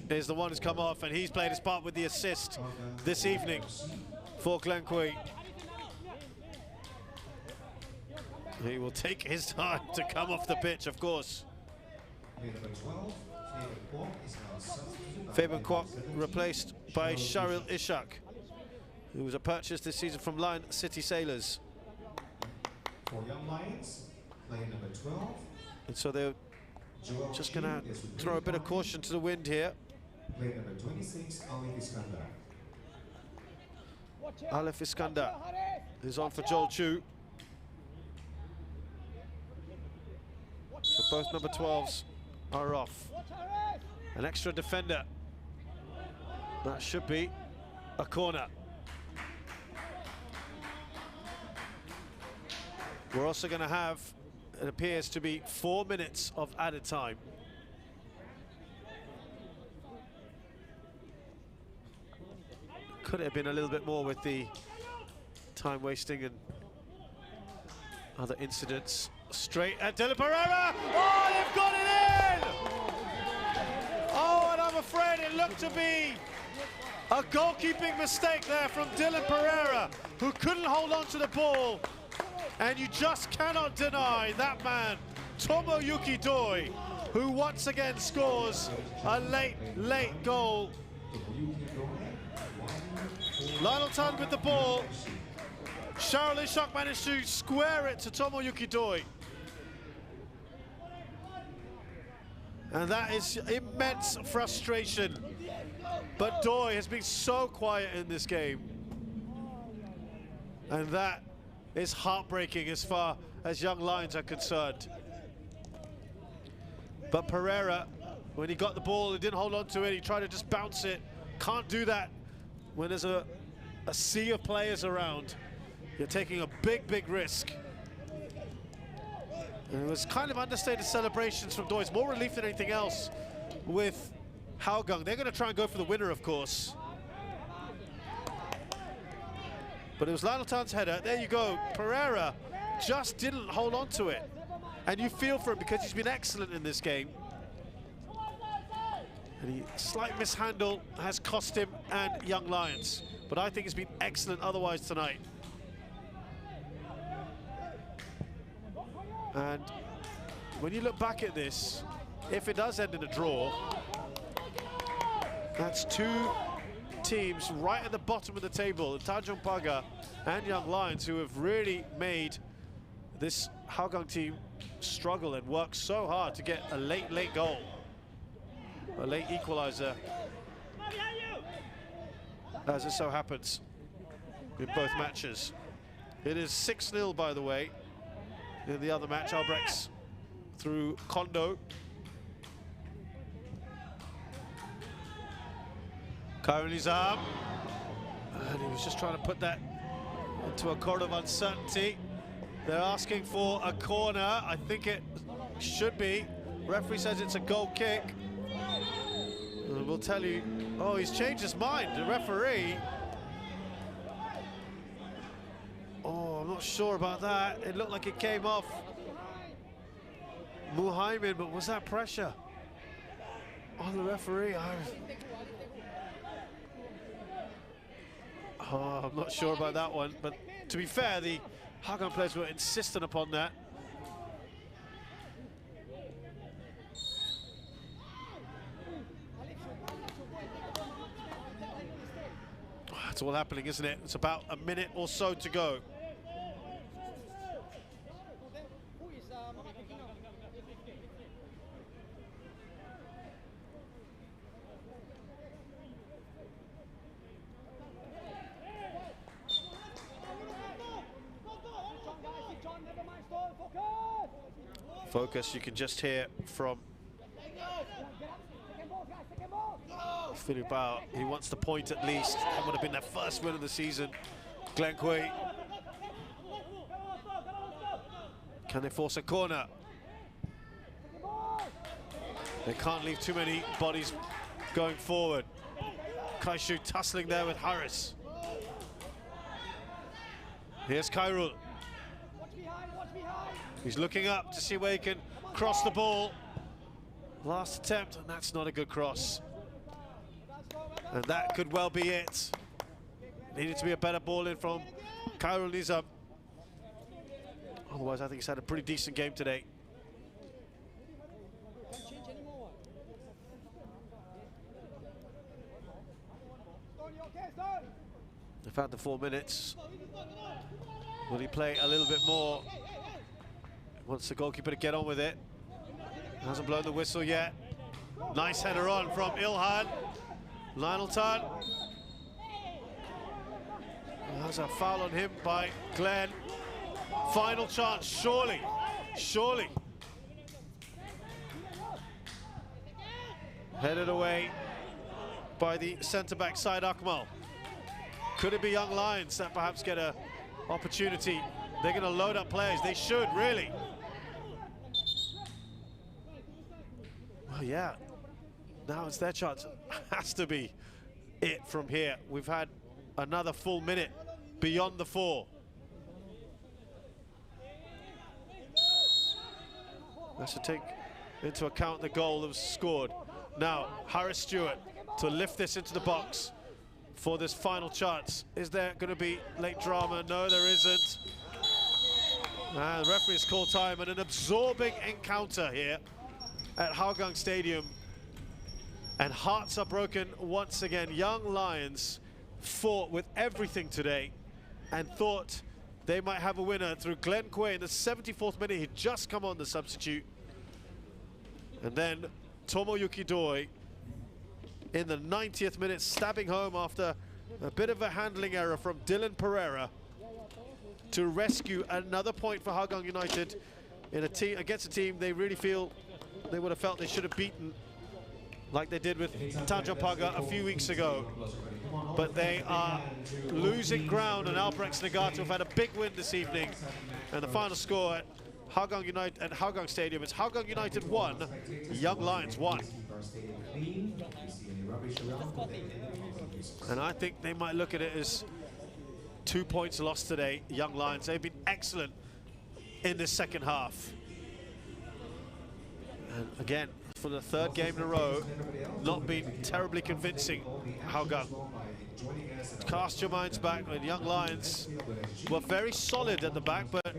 is the one who's come off, and he's played his part with the assist this evening for Glenn Quay. He will take his time to come off the pitch, of course. Fabian Kwok replaced by Charles Ishak, who was a purchase this season from Lion City Sailors. For Young Lions, player number 12. And so they're just going to throw a bit of caution to the wind here. Player number 26, Alif Iskandar. Alif Iskandar is on for Joel Chu. So both number 12s are off. An extra defender. That should be a corner. We're also going to have, it appears to be 4 minutes of added time. Could it have been a little bit more with the time wasting and other incidents? Straight at Dylan Pereira! Oh, they've got it in! Oh, and I'm afraid it looked to be A goalkeeping mistake there from Dylan Pereira, who couldn't hold on to the ball. And you just cannot deny that man, Tomoyuki Doi, who once again scores a late goal. Lionel Tan with the ball. Charles Ishak managed to square it to Tomoyuki Doi. And that is immense frustration. But Doi has been so quiet in this game. And that is heartbreaking as far as Young Lions are concerned. But Pereira, when he got the ball, he didn't hold on to it. He tried to just bounce it. Can't do that when there's a sea of players around. You're taking a big risk. And it was kind of understated celebrations from Doi. It's more relief than anything else with Hougang. They're going to try and go for the winner, of course. But it was Lionel Tan's header. There you go. Pereira just didn't hold on to it. And you feel for him because he's been excellent in this game. And a slight mishandle has cost him and Young Lions. But I think he's been excellent otherwise tonight. And when you look back at this, if it does end in a draw, that's two teams right at the bottom of the table, Tanjung Pagar and Young Lions, who have really made this Hougang team struggle and work so hard to get a late goal, a late equalizer, as it so happens in both matches. It is 6-0, by the way. In the other match, Albrechts through Kondo. Khairul Nizam. And he was just trying to put that into a corner of uncertainty. They're asking for a corner. I think it should be. Referee says it's a goal kick. And we'll tell you, oh, he's changed his mind, the referee. Oh, I'm not sure about that. It looked like it came off Muhaimin, but was that pressure on the referee? Oh, I'm not sure about that one, but to be fair, the Hougang players were insistent upon that. It's all happening, isn't it? It's about a minute or so to go. Focus, you can just hear from Filipao. He wants the point at least. That would have been their first win of the season. Glenn Kui. Can they force a corner? They can't leave too many bodies going forward. Kaishu tussling there with Harris. Here's Khairul. He's looking up to see where he can cross the ball. Last attempt, and that's not a good cross. And that could well be it. Needed to be a better ball in from Khairul Nizam. Otherwise, I think he's had a pretty decent game today. They've had the 4 minutes. Will he play a little bit more? Wants the goalkeeper to get on with it. Hasn't blown the whistle yet. Nice header on from Ilhan. Lionel Tan. There's a foul on him by Glenn. Final chance, surely. Headed away by the centre-back side, Akmal. Could it be Young Lions that perhaps get an opportunity? They're going to load up players. They should, really. Well, yeah. Now it's their chance. Has to be it from here. We've had another full minute beyond the 4. That's to take into account the goal that was scored. Now, Harris Stewart to lift this into the box. for this final chance. Is there going to be late drama? No, there isn't. And the referee has called time, and an absorbing encounter here at Hougang Stadium. And hearts are broken once again. Young Lions fought with everything today and thought they might have a winner through Glenn Quay in the 74th minute. He'd just come on the substitute. And then Tomoyuki Doi in the 90th minute, stabbing home after a bit of a handling error from Dylan Pereira to rescue another point for Hougang United in a team against a team they really feel they would have felt they should have beaten, like they did with Tanjong Pagar a few weeks ago. But they are losing ground, and Albrechts Nagata have had a big win this evening. And the final score at Hougang United at Hougang Stadium is Hougang United 1, Young Lions 1. And I think they might look at it as 2 points lost today, Young Lions. They've been excellent in this second half. And again, for the third game in a row, not been terribly convincing, Hougang. Cast your minds back when Young Lions were very solid at the back, but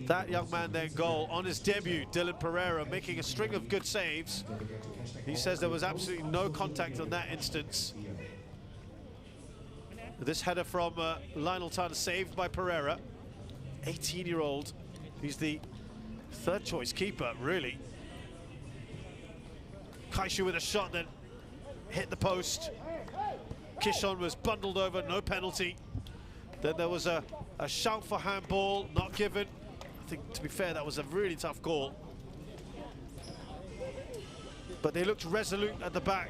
that young man there, goal on his debut, Dylan Pereira, making a string of good saves. He says there was absolutely no contact on that instance. This header from Lionel Tan, saved by Pereira, 18-year-old. He's the third choice keeper, really. Kaishu with a shot that hit the post. Kishon was bundled over, no penalty. Then there was a shout for handball, not given. I think, to be fair, that was a really tough call. But they looked resolute at the back.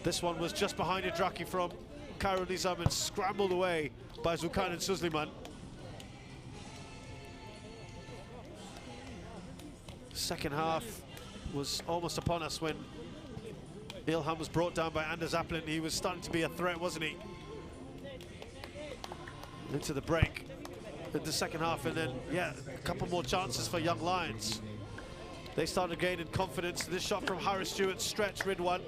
This one was just behind Idraki from Khairul Nizam and scrambled away by Zulkarnain Suzliman. Second half was almost upon us when Ilhan was brought down by Anders Aplin. He was starting to be a threat, wasn't he? Into the break in the second half, and then, yeah, a couple more chances for Young Lions. They started gaining confidence. This shot from Harris Stewart, stretch Ridwan.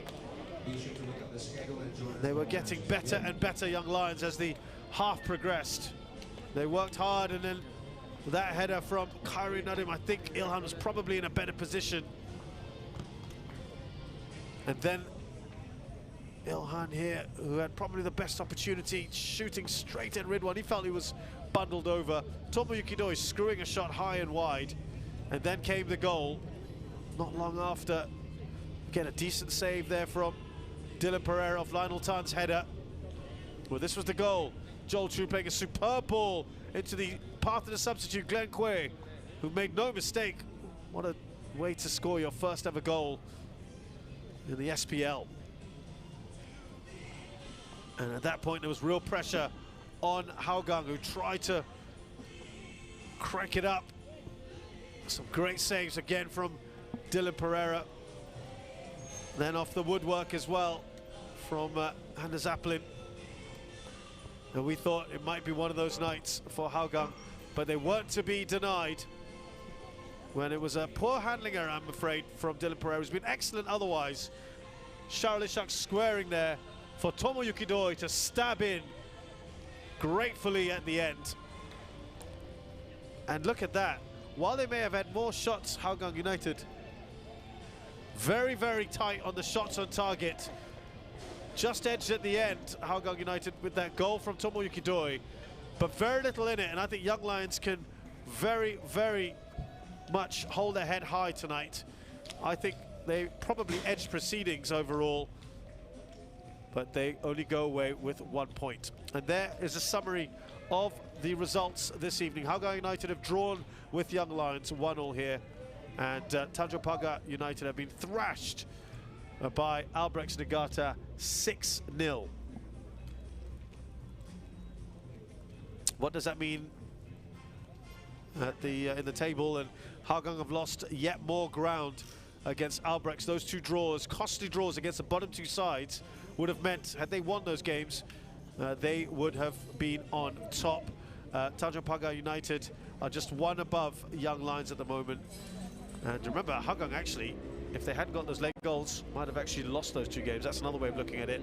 They were getting better and better, Young Lions, as the half progressed. They worked hard, and then that header from Khairi Nadim, I think Ilhan was probably in a better position. And then Ilhan here, who had probably the best opportunity, shooting straight at Ridwan. He felt he was bundled over. Tomoyuki Doi screwing a shot high and wide. And then came the goal. Not long after, again, a decent save there from Dylan Pereira off Lionel Tan's header. Well, this was the goal. Joel Chu playing a superb ball into the path of the substitute, Glenn Quay, who made no mistake. What a way to score your first ever goal in the SPL. And at that point, there was real pressure on Hougang, who tried to crank it up. Some great saves again from Dylan Pereira. Then off the woodwork as well from Anders Aplin. And we thought it might be one of those nights for Hougang, but they weren't to be denied when it was a poor handling error, I'm afraid, from Dylan Pereira, who's been excellent otherwise. Sharlishak squaring there for Tomoyuki Doi to stab in gratefully at the end. And look at that. While they may have had more shots, Hougang United, very, very tight on the shots on target. Just edged at the end, Hougang United, with that goal from Tomoyuki Doi, but very little in it. And I think Young Lions can very, very much hold their head high tonight. I think they probably edged proceedings overall, but they only go away with 1 point. And there is a summary of the results this evening. Hougang United have drawn with Young Lions 1-1 here, and Tanjong Pagar United have been thrashed by Albrechts Nagata 6-0. What does that mean at the in the table? And Hougang have lost yet more ground against Albrechts. Those two draws, costly draws against the bottom two sides, would have meant, had they won those games, they would have been on top. Tanjong Pagar United are just one above Young Lions at the moment. And remember, Hougang actually if they hadn't got those late goals, might have actually lost those 2 games. That's another way of looking at it.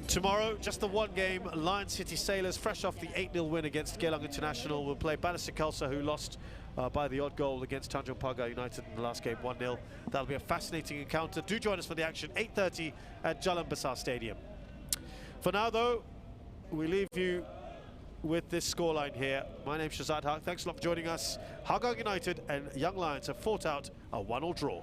Tomorrow, just the 1 game, Lion City Sailors, fresh off the 8-0 win against Geylang International, will play Batista Khalsa, who lost by the odd goal against Tanjung Pagar United in the last game, 1-0. That'll be a fascinating encounter. Do join us for the action, 8:30 at Jalan Besar Stadium. For now, though, we leave you with this scoreline here. My name's Shazad Haq. Thanks a lot for joining us. Hougang United and Young Lions have fought out a 1-1 draw.